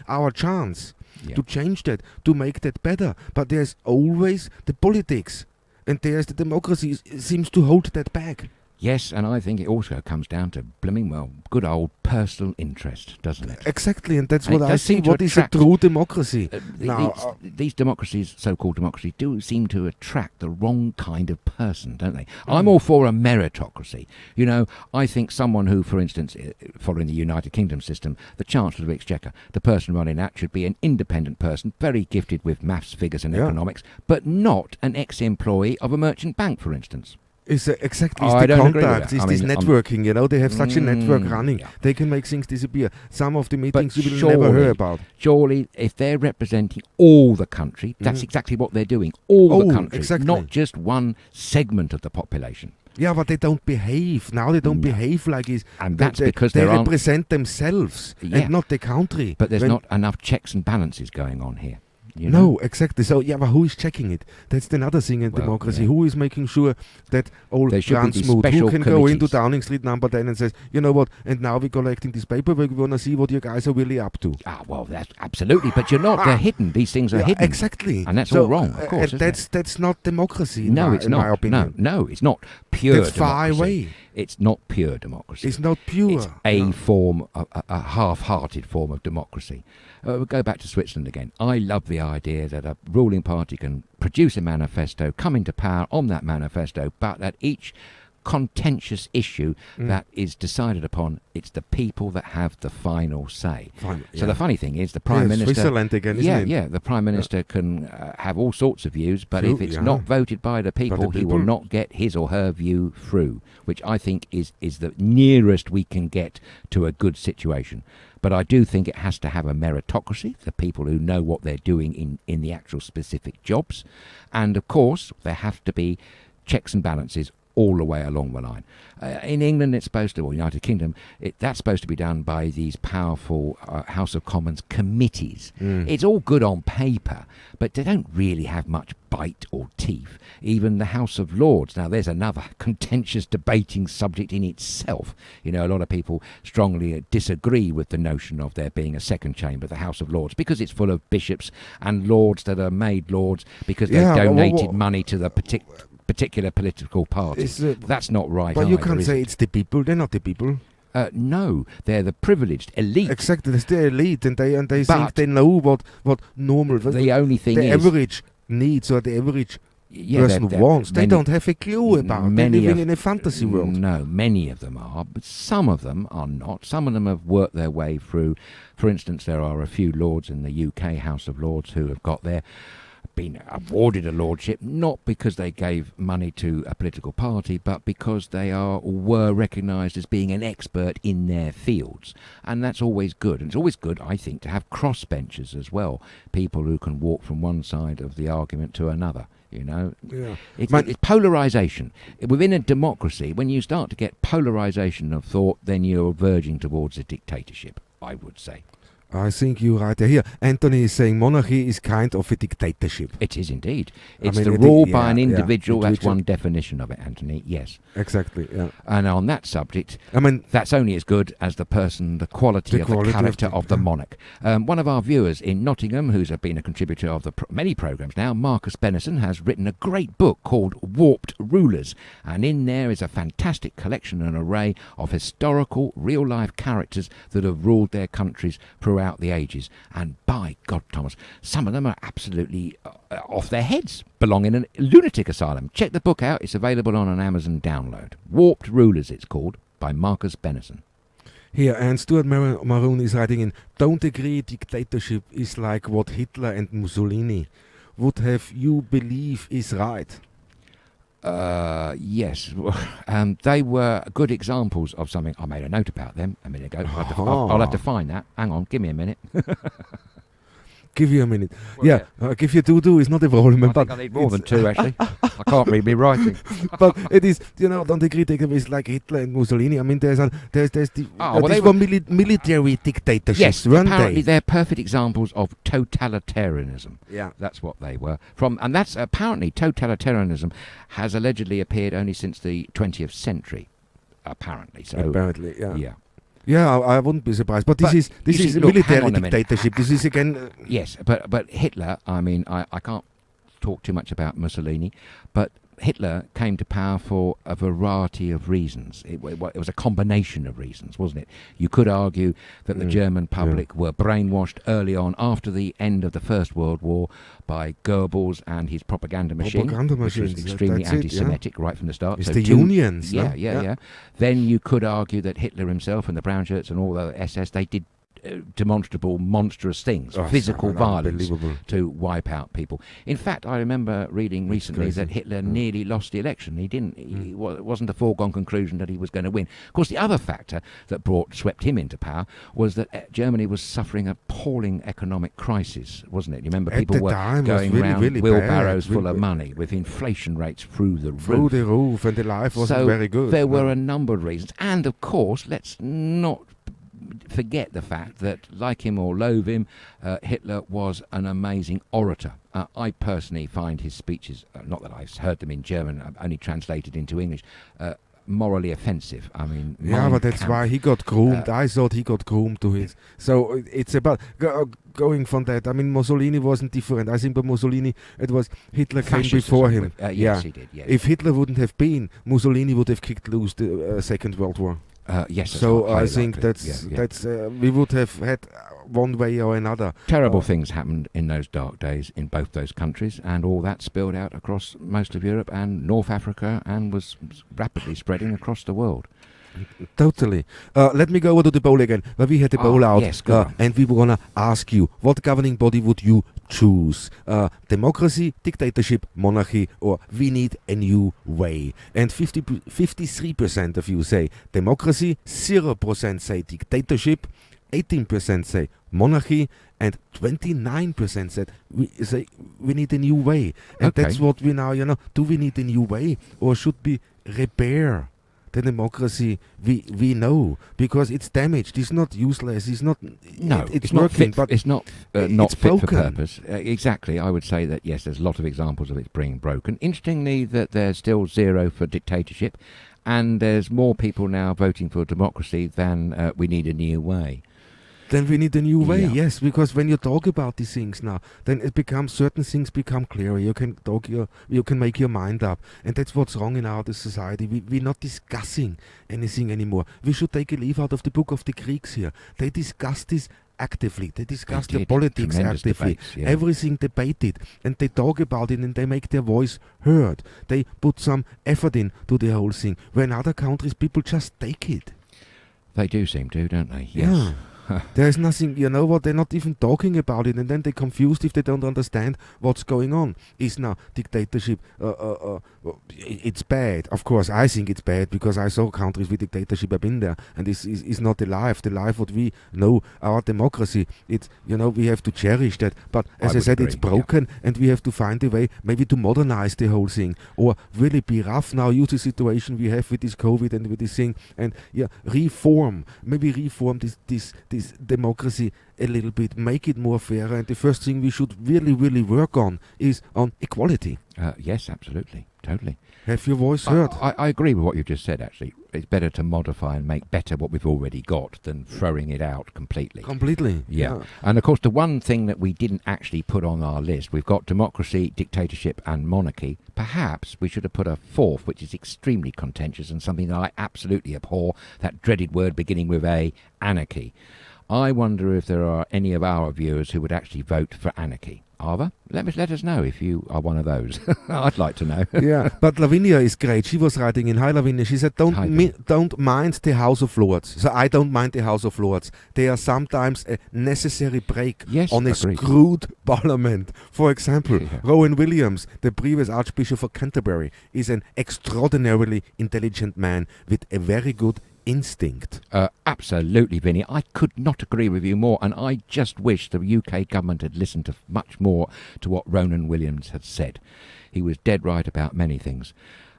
To change that, to make that better. But there's always the politics, and there's the democracy seems to hold that back. Yes, and I think it also comes down to good old personal interest, doesn't it? Exactly, and that's what I think. What is a true democracy? These democracies, so-called democracies, do seem to attract the wrong kind of person, don't they? I'm all for a meritocracy. You know, I think someone who, for instance, following the United Kingdom system, the Chancellor of the Exchequer, the person running that should be an independent person, very gifted with maths, figures and economics, but not an ex-employee of a merchant bank, for instance. It's exactly the contacts, it's this networking, you know, they have such a network running. Yeah. They can make things disappear. Some of the meetings you will never hear about. Surely, if they're representing all the country, that's exactly what they're doing. All the country, not just one segment of the population. Yeah, but they don't behave. Now they don't behave like it's... And that's because they represent themselves and not the country. But there's not enough checks and balances going on here. You know? No, exactly. So, yeah, but who is checking it? That's another thing in democracy. Yeah. Who is making sure that all There should be runs these smooth? Who special can go into committees. Downing Street number 10 and says, you know what, and now we're collecting this paper, we want to see what you guys are really up to. Well, that's absolutely, but you're not. They're hidden. These things are hidden. Exactly. And that's all wrong, of course. That's not democracy, it's in not. my opinion. No, it's not pure That's far democracy. away. It's not pure democracy. It's not pure. It's a form, a half-hearted form of democracy. We'll go back to Switzerland again. I love the idea that a ruling party can produce a manifesto, come into power on that manifesto, but that each contentious issue that is decided upon, it's the people that have the final say. So the funny thing is, the Prime Minister... Switzerland again, isn't it? The Prime Minister can have all sorts of views, but if it's not voted by the people, he will not get his or her view through, which I think is the nearest we can get to a good situation. But I do think it has to have a meritocracy, the people who know what they're doing in the actual specific jobs. And, of course, there have to be checks and balances all the way along the line. In England, it's supposed to, or United Kingdom, that's supposed to be done by these powerful House of Commons committees. It's all good on paper, but they don't really have much bite or teeth. Even the House of Lords. Now, there's another contentious debating subject in itself. You know, a lot of people strongly disagree with the notion of there being a second chamber, the House of Lords, because it's full of bishops and lords that are made lords because they donated money to the particular political party. That's not right. But either, you can't say it's the people. They're not the people. No, they're the privilleged elite. Exactly, it's the elite, and they think they know what normal. The only thing the is, average needs or the average person wants. They don't have a clue about. They're living in a fantasy world. No, many of them are, but some of them are not. Some of them have worked their way through. For instance, there are a few lords in the UK House of Lords who have been awarded a lordship, not because they gave money to a political party, but because they were recognised as being an expert in their fields. And that's always good. And it's always good, I think, to have crossbenchers as well, people who can walk from one side of the argument to another. You know, it's polarisation. Within a democracy, when you start to get polarisation of thought, then you're verging towards a dictatorship, I would say. I think you're right there. Here, Anthony is saying monarchy is kind of a dictatorship. It is indeed. It's the rule by an individual. That's one definition of it, Anthony. Yes. Exactly, yeah. And on that subject, that's only as good as the person, the quality of the character of the monarch. One of our viewers in Nottingham, who's been a contributor of many programmes now, Marcus Benison, has written a great book called Warped Rulers. And in there is a fantastic collection and array of historical, real-life characters that have ruled their countries throughout the ages, and by God, Thomas, some of them are absolutely off their heads, belong in a lunatic asylum. Check the book out, it's available on an Amazon download. Warped Rulers, it's called, by Marcus Benison. Here, and Stuart Maroon is writing in, don't agree dictatorship is like what Hitler and Mussolini would have you believe is right. Yes. They were good examples of something. I made a note about them a minute ago. I'll have to find that. Hang on, give me a minute. Give you a minute. Give you two is not a problem. I think I need more than two, actually. I can't read me writing. But it is, don't agree is like Hitler and Mussolini. I mean, there's the military dictatorships. Yes, apparently they're perfect examples of totalitarianism. Yeah, that's what they were. And that's apparently totalitarianism has allegedly appeared only since the 20th century. Apparently, yeah. Yeah, I wouldn't be surprised. But this is a military dictatorship. This is again... yes, but Hitler, I mean, I can't talk too much about Mussolini, but Hitler came to power for a variety of reasons. It was a combination of reasons, wasn't it? You could argue that the German public were brainwashed early on after the end of the First World War by Goebbels and his propaganda machine, which was extremely anti-Semitic right from the start. It's the unions. Yeah. Then you could argue that Hitler himself and the brown shirts and all the SS, they did demonstrable, monstrous things, physical violence to wipe out people. In fact, I remember reading recently that Hitler nearly lost the election. It wasn't a foregone conclusion that he was going to win. Of course, the other factor that swept him into power was that Germany was suffering an appalling economic crisis, wasn't it? You remember people were going around wheelbarrows full of money with inflation rates through the roof. And the life wasn't very good. There were a number of reasons. And, of course, let's not forget the fact that, like him or loathe him, Hitler was an amazing orator. I personally find his speeches, not that I've heard them in German, only translated into English, morally offensive. I mean, yeah, but that's why he got groomed. I thought he got groomed to his. So it's about going from that. I mean, Mussolini wasn't different. I think, but Mussolini, it was Hitler came before him. Yes, he did. Yes. If Hitler wouldn't have been, Mussolini would have kicked loose the Second World War. Yes. So I think likely. that's we would have had one way or another. Terrible things happened in those dark days in both those countries, and all that spilled out across most of Europe and North Africa, and was rapidly spreading across the world. Totally. Let me go over to the poll again. Where we had the poll out, yes, go on. and we were gonna ask you, what governing body would you choose? Democracy, dictatorship, monarchy, or we need a new way? And 53% of you say democracy, 0% say dictatorship, 18% say monarchy, and 29% said we need a new way. And Okay. that's what we now, do we need a new way, or should we repair the democracy we know, because it's damaged, it's not useless, it's not it's not working, fit, but it's not it's fit for broken. purpose. Exactly, I would say that yes, there's a lot of examples of it being broken. Interestingly, that there's still 0 for dictatorship, and there's more people now voting for democracy than we need a new way. Then we need a new way, Yeah. yes, because when you talk about these things now, then it becomes, certain things become clearer. You can you can make your mind up, and that's what's wrong in our society. We're not discussing anything anymore. We should take a leaf out of the book of the Greeks here. They discussed this actively. They discuss the did. politics Tremendous actively. debates, yeah. Everything debated, and they talk about it, and they make their voice heard. They put some effort into the whole thing. Where in other countries, people just take it. They do seem to, don't they? Yes. Yeah. There's nothing, they're not even talking about it, and then they're confused if they don't understand what's going on. Is now dictatorship, it's bad. Of course, I think it's bad, because I saw countries with dictatorship. I've been there, and this is not the life what we know, our democracy. It's, we have to cherish that. But as I would said, it's agree, broken, and we have to find a way maybe to modernize the whole thing, or really be rough now, use the situation we have with this COVID and with this thing, and reform this democracy a little bit, make it more fair. And the first thing we should really, really work on is on equality. Yes, absolutely, totally. Have your voice heard. I agree with what you just said, actually. It's better to modify and make better what we've already got than throwing it out completely. Completely. Yeah. And of course, the one thing that we didn't actually put on our list, we've got democracy, dictatorship, and monarchy. Perhaps we should have put a fourth, which is extremely contentious and something that I absolutely abhor, that dreaded word beginning with A, anarchy. I wonder if there are any of our viewers who would actually vote for anarchy. Are there? Let us know if you are one of those. I'd like to know. Yeah, but Lavinia is great. She was writing in, hi Lavinia, she said, don't mind the House of Lords. So I don't mind the House of Lords. They are sometimes a necessary break on a agreed. screwed parliament. For example, Rowan Williams, the previous Archbishop of Canterbury, is an extraordinarily intelligent man with a very good instinct. Absolutely, Vinny. I could not agree with you more, and I just wish the UK government had listened to much more to what Rowan Williams had said. He was dead right about many things.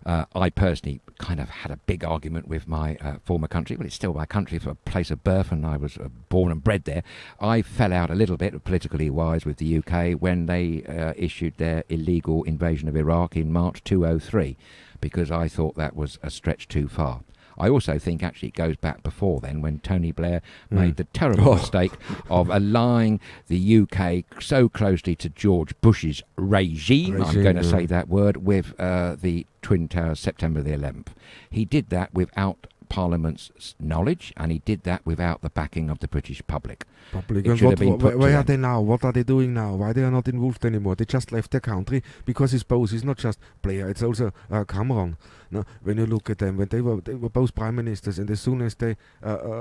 I personally kind of had a big argument with my former country. Well, it's still my country for a place of birth, and I was born and bred there. I fell out a little bit, politically wise, with the UK when they issued their illegal invasion of Iraq in March 2003, because I thought that was a stretch too far. I also think actually it goes back before then, when Tony Blair made the terrible mistake of allying the UK so closely to George Bush's regime, I'm going to say that word, with the Twin Towers, September the 11th. He did that without Parliament's knowledge, and he did that without the backing of the British public. Where are they now? What are they doing now? Why they are not involved anymore? They just left their country because it's both. It's not just Blair. It's also Cameron. No, when you look at them, when they were both prime ministers, and as soon as they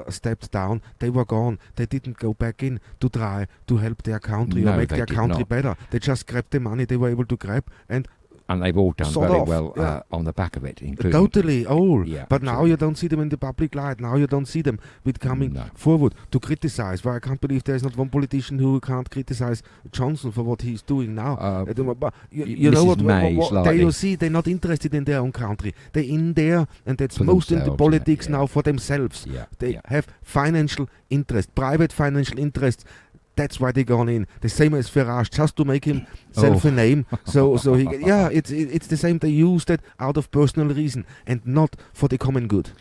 stepped down, they were gone. They didn't go back in to try to help their country or make their country better. They just grabbed the money they were able to grab and And they've all done sort very of, well yeah. on the back of it, including... Totally, all. Yeah, but now absolutely. you don't see them in the public light. Now you don't see them with coming No. forward to criticize. Well, I can't believe there's not one politician who can't criticize Johnson for what he's doing now. But you know Mrs. May what slightly. they, you see, they're not interested in their own country. They're in there, and that's For most in the themselves, politics yeah. now for themselves. Yeah, They yeah. have financial interest, private financial interest. That's why they gone in. The same as Farage, just to make himself a name. So he, it's the same. They use that out of personal reason and not for the common good.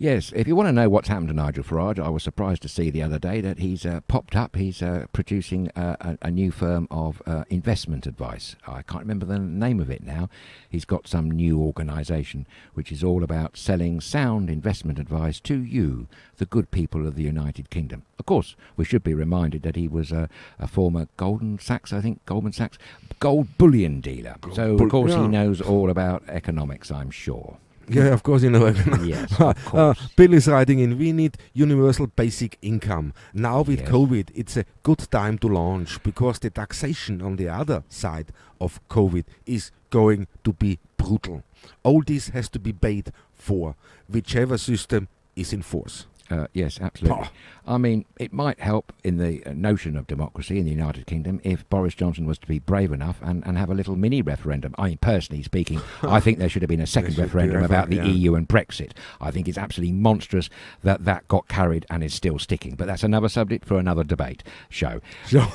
Yes, if you want to know what's happened to Nigel Farage, I was surprised to see the other day that he's popped up. He's producing a new firm of investment advice. I can't remember the name of it now. He's got some new organisation which is all about selling sound investment advice to you, the good people of the United Kingdom. Of course, we should be reminded that he was a former Goldman Sachs gold bullion dealer. Of course, he knows all about economics, I'm sure. Yeah, of course, you know. Yes, of course. Bill is writing in, we need universal basic income. Now with COVID, it's a good time to launch because the taxation on the other side of COVID is going to be brutal. All this has to be paid for, whichever system is in force. Yes, absolutely. I mean, it might help in the notion of democracy in the United Kingdom if Boris Johnson was to be brave enough and have a little mini referendum. I mean, personally speaking, I think there should have been a second referendum about the EU and Brexit. I think it's absolutely monstrous that got carried and is still sticking. But that's another subject for another debate show.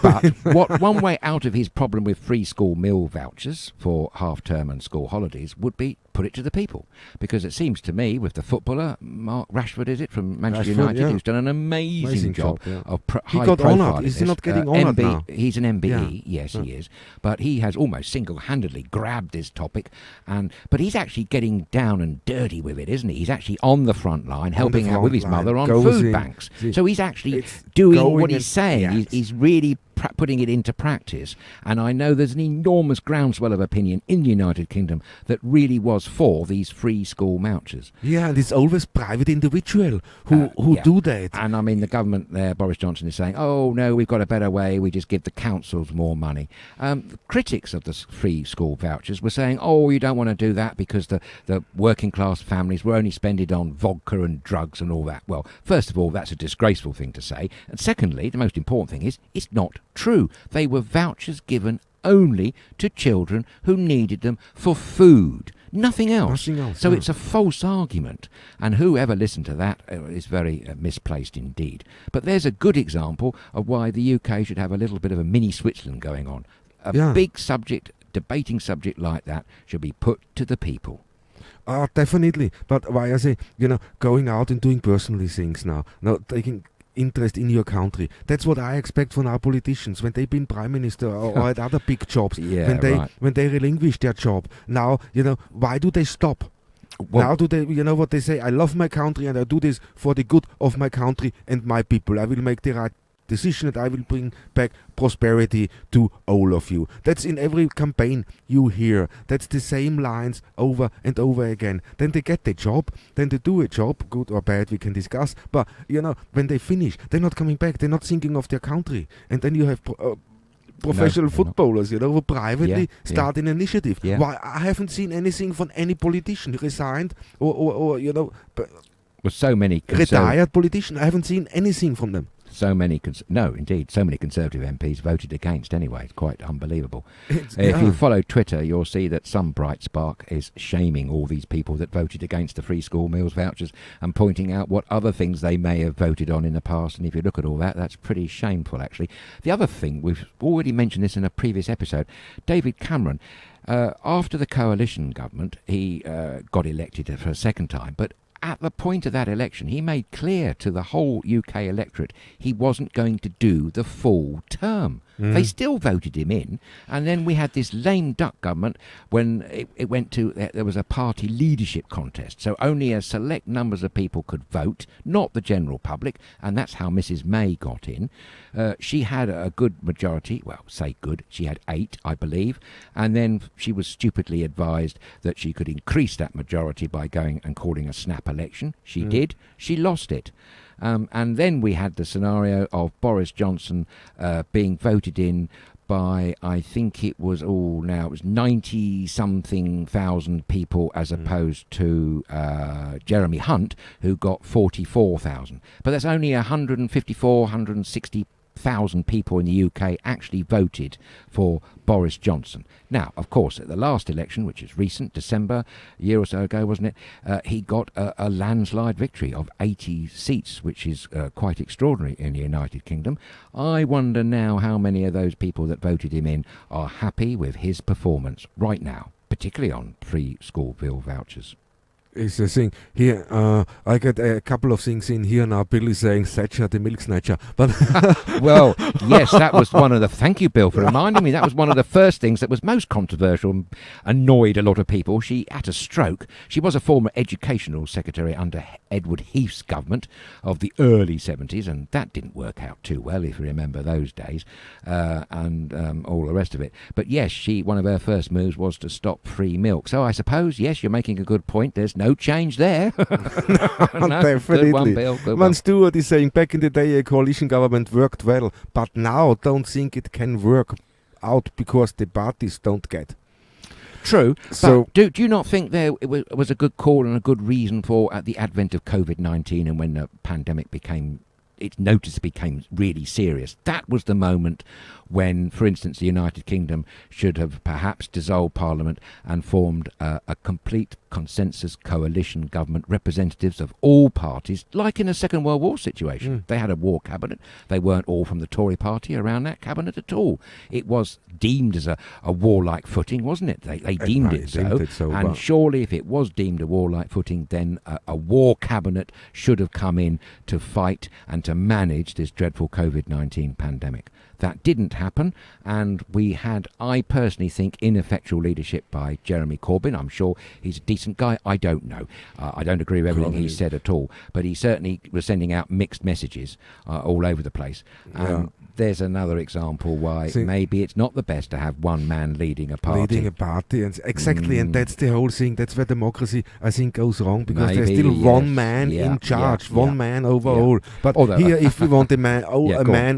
But one way out of his problem with free school meal vouchers for half-term and school holidays would be put it to the people. Because it seems to me, with the footballer, Mark Rashford, is it, from Manchester United, who's done an amazing job of he high got profile. honoured. Is he not getting honoured now? He's an MBE, yes, he is. But he has almost single-handedly grabbed this topic. But he's actually getting down and dirty with it, isn't he? He's actually on the front line, helping out with his mother on food banks. So he's actually doing what he's saying. Yes. He's really putting it into practice, and I know there's an enormous groundswell of opinion in the United Kingdom that really was for these free school vouchers. Yeah, and it's always private individual who do that. And I mean, the government there, Boris Johnson, is saying, oh no, we've got a better way, we just give the councils more money. The critics of the free school vouchers were saying, oh, you don't want to do that because the working class families were only spending on vodka and drugs and all that. Well, first of all, that's a disgraceful thing to say, and secondly, the most important thing is, it's not true. They were vouchers given only to children who needed them for food, nothing else. So it's a false argument, and whoever listened to that is very misplaced indeed. But there's a good example of why the UK should have a little bit of a mini Switzerland going on. A big subject, debating subject like that should be put to the people. Definitely. But why I say, going out and doing personally things now, taking interest in your country. That's what I expect from our politicians when they've been prime minister or at other big jobs. When they relinquish their job. Now, why do they stop? Well, now do they, what they say? I love my country and I do this for the good of my country and my people. I will make the right decision and I will bring back prosperity to all of you. That's in every campaign you hear. That's the same lines over and over again. Then they get the job, then they do a job, good or bad we can discuss, but when they finish, they're not coming back, they're not thinking of their country. And then you have professional footballers, who privately start an initiative. Yeah. Why I haven't seen anything from any politician resigned or with so many retired politician. I haven't seen anything from them. So many Conservative MPs voted against anyway. It's quite unbelievable. If you follow Twitter, you'll see that some bright spark is shaming all these people that voted against the free school meals vouchers and pointing out what other things they may have voted on in the past. And if you look at all that, that's pretty shameful, actually. The other thing, we've already mentioned this in a previous episode, David Cameron, after the coalition government, he got elected for a second time, but at the point of that election, he made clear to the whole UK electorate he wasn't going to do the full term. They still voted him in, and then we had this lame duck government when it went to, there was a party leadership contest, so only a select numbers of people could vote, not the general public, and that's how Mrs May got in. She had a good majority, well, say good, she had 8, I believe, and then she was stupidly advised that she could increase that majority by going and calling a snap election. She did. She lost it. And then we had the scenario of Boris Johnson being voted in by, I think it was 90-something thousand people as opposed to Jeremy Hunt, who got 44,000. But that's only 160,000 people in the UK actually voted for Boris Johnson. Now, of course, at the last election, which is recent, December, a year or so ago, wasn't it, he got a landslide victory of 80 seats, which is quite extraordinary in the United Kingdom. I wonder now how many of those people that voted him in are happy with his performance right now, particularly on free school bill vouchers. Is the thing here. I get a couple of things in here now. Bill is saying Thatcher, the milk snatcher. But well, yes, that was one of the. Thank you, Bill, for reminding me. That was one of the first things that was most controversial and annoyed a lot of people. She had a stroke. She was a former educational secretary under Edward Heath's government of the early 70s, and that didn't work out too well, if you remember those days, and all the rest of it. But yes, one of her first moves was to stop free milk. So I suppose, yes, you're making a good point. There's no change there. No, definitely. Good one, Bill. Good Van one. Stewart is saying back in the day a coalition government worked well, but now don't think it can work out because the parties don't get. True. So but do you not think it was a good call and a good reason for at the advent of COVID-19 and when the pandemic its notice became really serious? That was the moment when, for instance, the United Kingdom should have perhaps dissolved Parliament and formed a complete consensus coalition government, representatives of all parties, like in a Second World War situation. They had a war cabinet. They weren't all from the Tory party around that cabinet at all. It was deemed as a warlike footing, wasn't it? They deemed it so. And surely if it was deemed a warlike footing, then a war cabinet should have come in to fight and to manage this dreadful COVID-19 pandemic. That didn't happen, and we had, I personally think, ineffectual leadership by Jeremy Corbyn. I'm sure he's a decent guy. I don't know. I don't agree with everything he said at all, but he certainly was sending out mixed messages all over the place. There's another example why maybe it's not the best to have one man leading a party. And exactly, and that's the whole thing. That's where democracy, I think, goes wrong, because there's Maybe, still yes. one man in charge, one man over all. But Although, here, if we want a man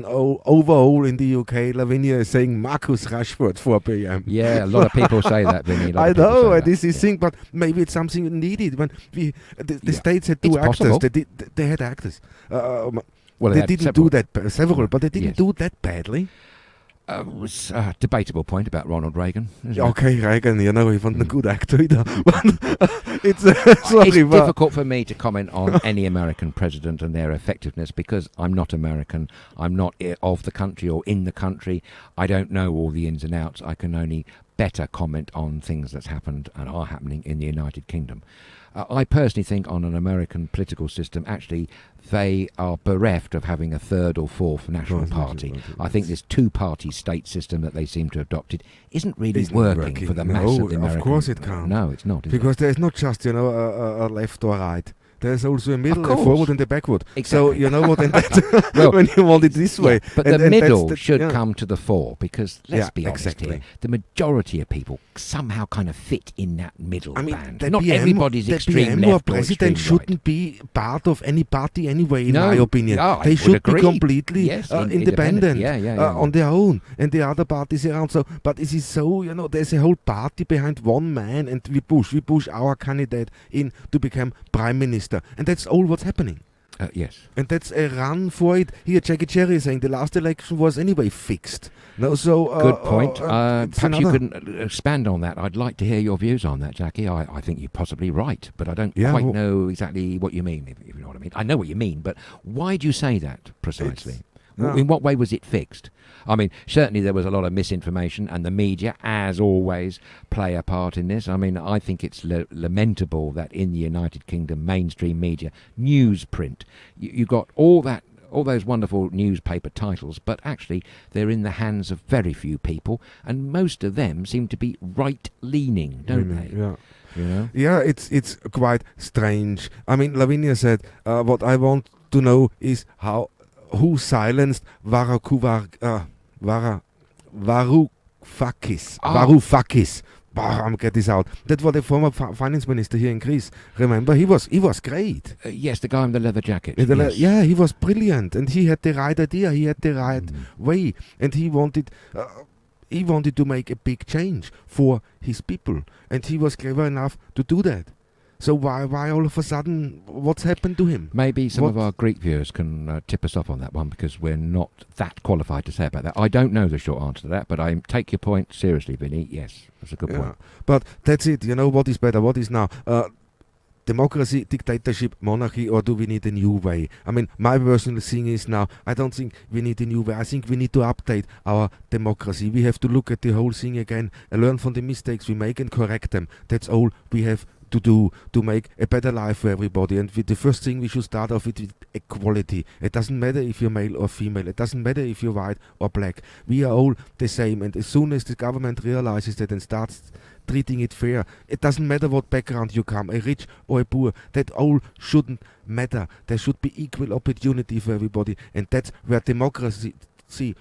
over all in the UK, Lavinia is saying Marcus Rashford 4 p.m. Yeah, a lot of people say that, Vinny. I know, and this is thing, but maybe it's something needed. When the states had two actors, they had actors. Well, they didn't do that several, but they didn't do that badly. It was a debatable point about Ronald Reagan. Okay, Reagan, he wasn't a good actor either. It's difficult for me to comment on any American president and their effectiveness because I'm not American. I'm not of the country or in the country. I don't know all the ins and outs. I can only better comment on things that's happened and are happening in the United Kingdom. I personally think on an American political system, actually, they are bereft of having a third or fourth national party. I think this two-party state system that they seem to have adopted isn't really working for the mass of the American. Of course it can't. No, it's not. Because there's not just, a left or right. There's also a middle, a forward and a backward. Exactly. So you know what, and when you want it this way. But the middle should come to the fore because, let's be honest here, the majority of people somehow kind of fit in that middle band. Not everybody's extreme left or extreme president shouldn't be part of any party anyway, in my opinion. They should agree. be completely independent on their own, and the other parties around. So, but it is so, there's a whole party behind one man, and we push our candidate in to become prime minister. And that's all what's happening. Yes. And that's a run for it. Here, Jackie Cherry is saying the last election was anyway fixed. No, so good point. Perhaps you can expand on that. I'd like to hear your views on that, Jackie. I think you're possibly right, but I don't quite know exactly what you mean, if you know what I mean. I know what you mean, but why do you say that precisely? In what way was it fixed? I mean, certainly there was a lot of misinformation, and the media, as always, play a part in this. I mean, I think it's lamentable that in the United Kingdom, mainstream media, newsprint, you got all those wonderful newspaper titles, but actually they're in the hands of very few people, and most of them seem to be right-leaning, don't they? Yeah. You know? Yeah, it's quite strange. I mean, Lavinia said, what I want to know is who silenced Varoufakis. Varoufakis. Get this out. That was the former finance minister here in Greece. Remember, he was great. Yes, the guy in the leather jacket. Yeah, he was brilliant, and he had the right idea. He had the right way, and he wanted. he wanted to make a big change for his people, and he was clever enough to do that. So why all of a sudden, what's happened to him? Maybe some of our Greek viewers can tip us off on that one, because we're not that qualified to say about that. I don't know the short answer to that, but I take your point seriously, Viii. Yes, that's a good point. But that's it. What is better? What is now? Democracy, dictatorship, monarchy, or do we need a new way? I mean, my personal thing is now, I don't think we need a new way. I think we need to update our democracy. We have to look at the whole thing again and learn from the mistakes we make and correct them. That's all we have to do to make a better life for everybody. And the first thing we should start off with equality. It doesn't matter if you're male or female. It doesn't matter if you're white or black. We are all the same. And as soon as the government realizes that and starts treating it fair, it doesn't matter what background you come, a rich or a poor, that all shouldn't matter. There should be equal opportunity for everybody, and that's where democracy,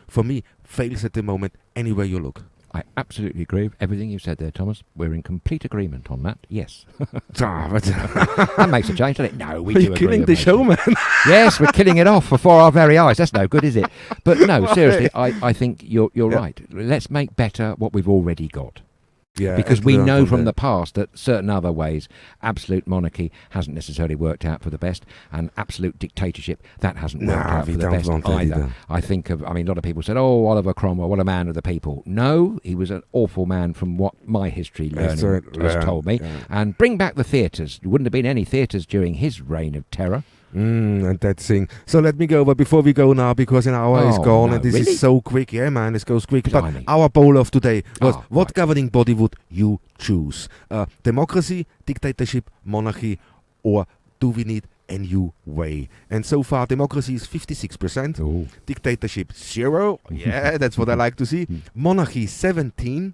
for me, fails at the moment, anywhere you look. I absolutely agree with everything you said there, Thomas. We're in complete agreement on that. Yes. That makes a change, doesn't it? No, we do agree. You're killing the show, man. Yes, we're killing it off before our very eyes. That's no good, is it? But no, seriously, I think you're right. Let's make better what we've already got. Yeah, because we know from the past that certain other ways, absolute monarchy hasn't necessarily worked out for the best, and absolute dictatorship, that hasn't worked out for the best either. I think a lot of people said, oh, Oliver Cromwell, what a man of the people. No, he was an awful man from what my history learning has told me. Yeah. And bring back the theatres. There wouldn't have been any theatres during his reign of terror. And that thing. So let me go, but before we go now, because an hour is gone, and this is so quick. Yeah, man, this goes quick. But our poll of today was, what governing body would you choose? Democracy, dictatorship, monarchy, or do we need a new way? And so far, democracy is 56%, dictatorship 0, yeah, that's what I like to see, monarchy 17,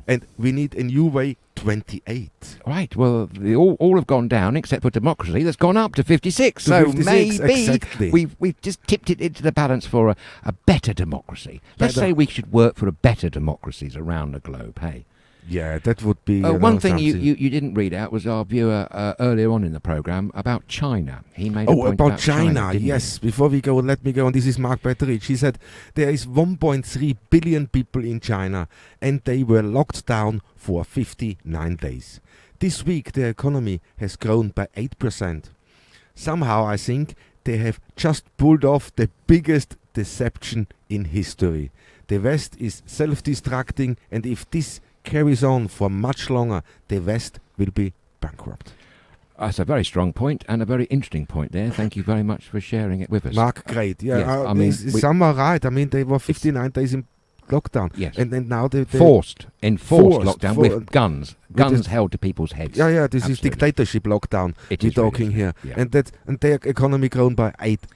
and we need a new way 28. Right, well, they all have gone down except for democracy. That's gone up to 56. So 56, maybe exactly. we've just tipped it into the balance for a better democracy. Let's say we should work for a better democracies around the globe, hey? Yeah, that would be... one thing you didn't read out was our viewer earlier on in the programme about China. He made a point about China, yes. Before we go, let me go on. This is Mark Betteridge. He said there is 1.3 billion people in China, and they were locked down for 59 days. This week, their economy has grown by 8%. Somehow, I think, they have just pulled off the biggest deception in history. The West is self-destructing, and if this carries on for much longer, the West will be bankrupt. That's a very strong point and a very interesting point there. Thank you very much for sharing it with us. Mark, great. Yeah, yes, some are right. I mean, they were 59 days in lockdown. Yes. And now they enforced lockdown with guns. Guns held to people's heads. Yeah, this is dictatorship lockdown we're talking here. Yeah. And their economy grown by 8%.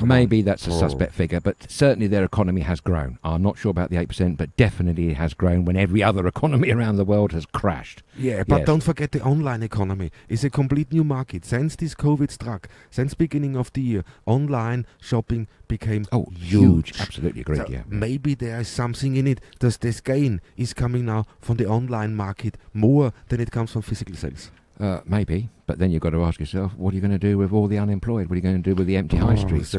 Maybe that's a suspect figure, but certainly their economy has grown. I'm not sure about the 8%, but definitely it has grown when every other economy around the world has crashed. Yeah, but don't forget the online economy is a complete new market. Since this COVID struck, since beginning of the year, online shopping became huge. Absolutely agreed, so maybe there is something in it. This gain is coming now from the online market more than it comes from physical sales. Maybe, but then you've got to ask yourself, what are you going to do with all the unemployed? What are you going to do with the empty high streets?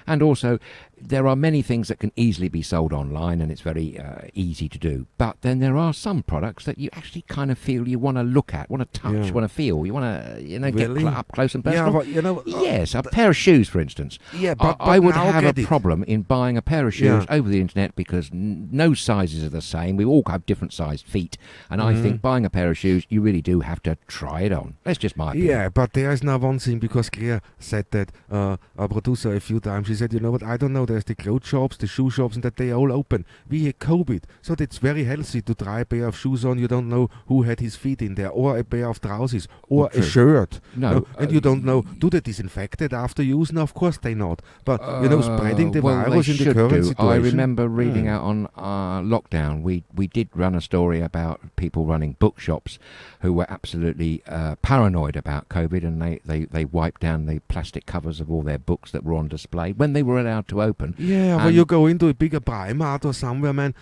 And also, there are many things that can easily be sold online, and it's very easy to do. But then there are some products that you actually kind of feel you want to look at, want to touch, want to feel. You want to, get up close and personal. Yeah, but, yes, a pair of shoes, for instance. Yeah, but I would have a problem in buying a pair of shoes over the internet because no sizes are the same. We all have different sized feet, and I think buying a pair of shoes, you really do have to try it on. That's just my opinion. Yeah, but there is now one thing, because Claire said that, our producer a few times, she said, you know what, I don't know, there's the clothes shops, the shoe shops, and that they all open. We had COVID, so it's very healthy to try a pair of shoes on. You don't know who had his feet in there, or a pair of trousers, or a shirt. No. And you don't know, do they disinfect it after use? No, of course they not. But, spreading the virus in the current situation. I remember reading out on lockdown, we did run a story about people running bookshops who were absolutely paranoid about COVID, and they wiped down the plastic covers of all their books that were on display when they were allowed to open. Yeah, when you go into a bigger Primark or somewhere, man,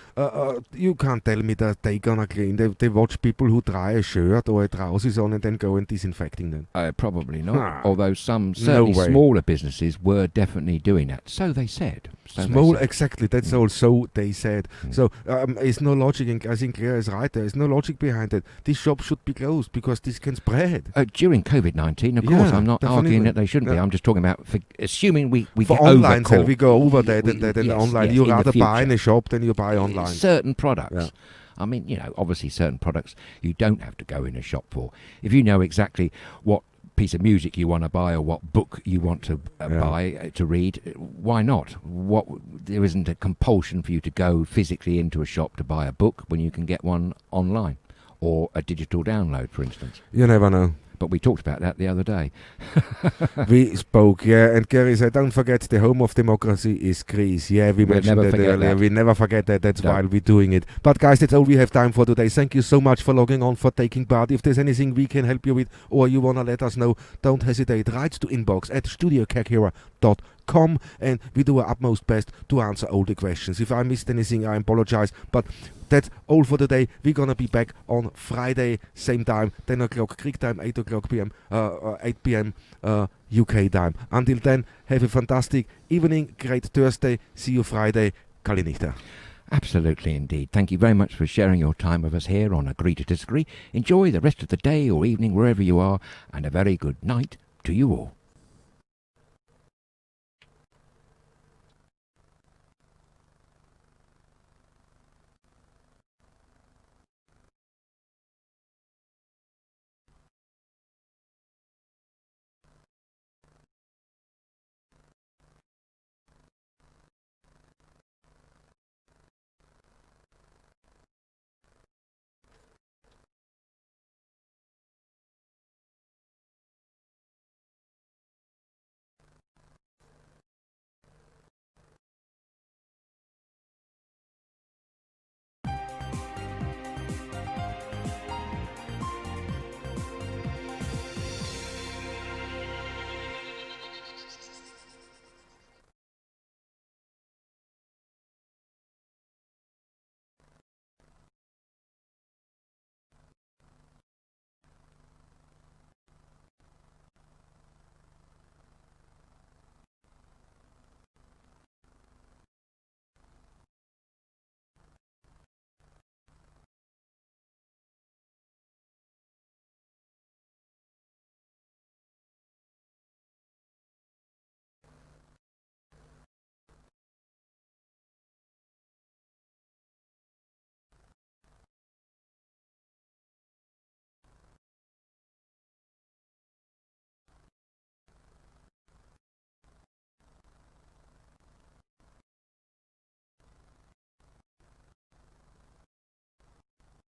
you can't tell me that they gonna clean. They watch people who try a shirt or a trousers on and then go and disinfecting them. Probably not. Although some certainly smaller businesses were definitely doing that. So they said. So Small, they said. exactly. That's also they said. So it's no logic. And I think Claire is right. There is no logic behind it. This shop should be closed because this can spread. During COVID-19, of course, I'm not definitely. arguing that they shouldn't be. I'm just talking about assuming we for get online sale, overcaught. we go over that and Yes, online. yes, You in the rather buy in future. a shop than you buy online. Certain products. Yeah. I mean, obviously certain products you don't have to go in a shop for. If you know exactly what piece of music you want to buy or what book you want to buy to read, why not? There isn't a compulsion for you to go physically into a shop to buy a book when you can get one online or a digital download, for instance. You never know. But we talked about that the other day. We spoke, and Gary said, don't forget the home of democracy is Greece. Yeah, we We'll mentioned never that forget earlier. that. We never forget that. That's No. why we're doing it. But guys, that's all we have time for today. Thank you so much for logging on, for taking part. If there's anything we can help you with or you want to let us know, don't hesitate. Write to inbox at studiokakira.com and we do our utmost best to answer all the questions. If I missed anything, I apologize. But that's all for today. We're gonna be back on Friday, same time, 10 o'clock Greek time, 8 o'clock p.m., 8 p.m. UK time. Until then, have a fantastic evening, great Thursday. See you Friday. Kalinichta. Absolutely indeed. Thank you very much for sharing your time with us here on Agree to Disagree. Enjoy the rest of the day or evening wherever you are, and a very good night to you all.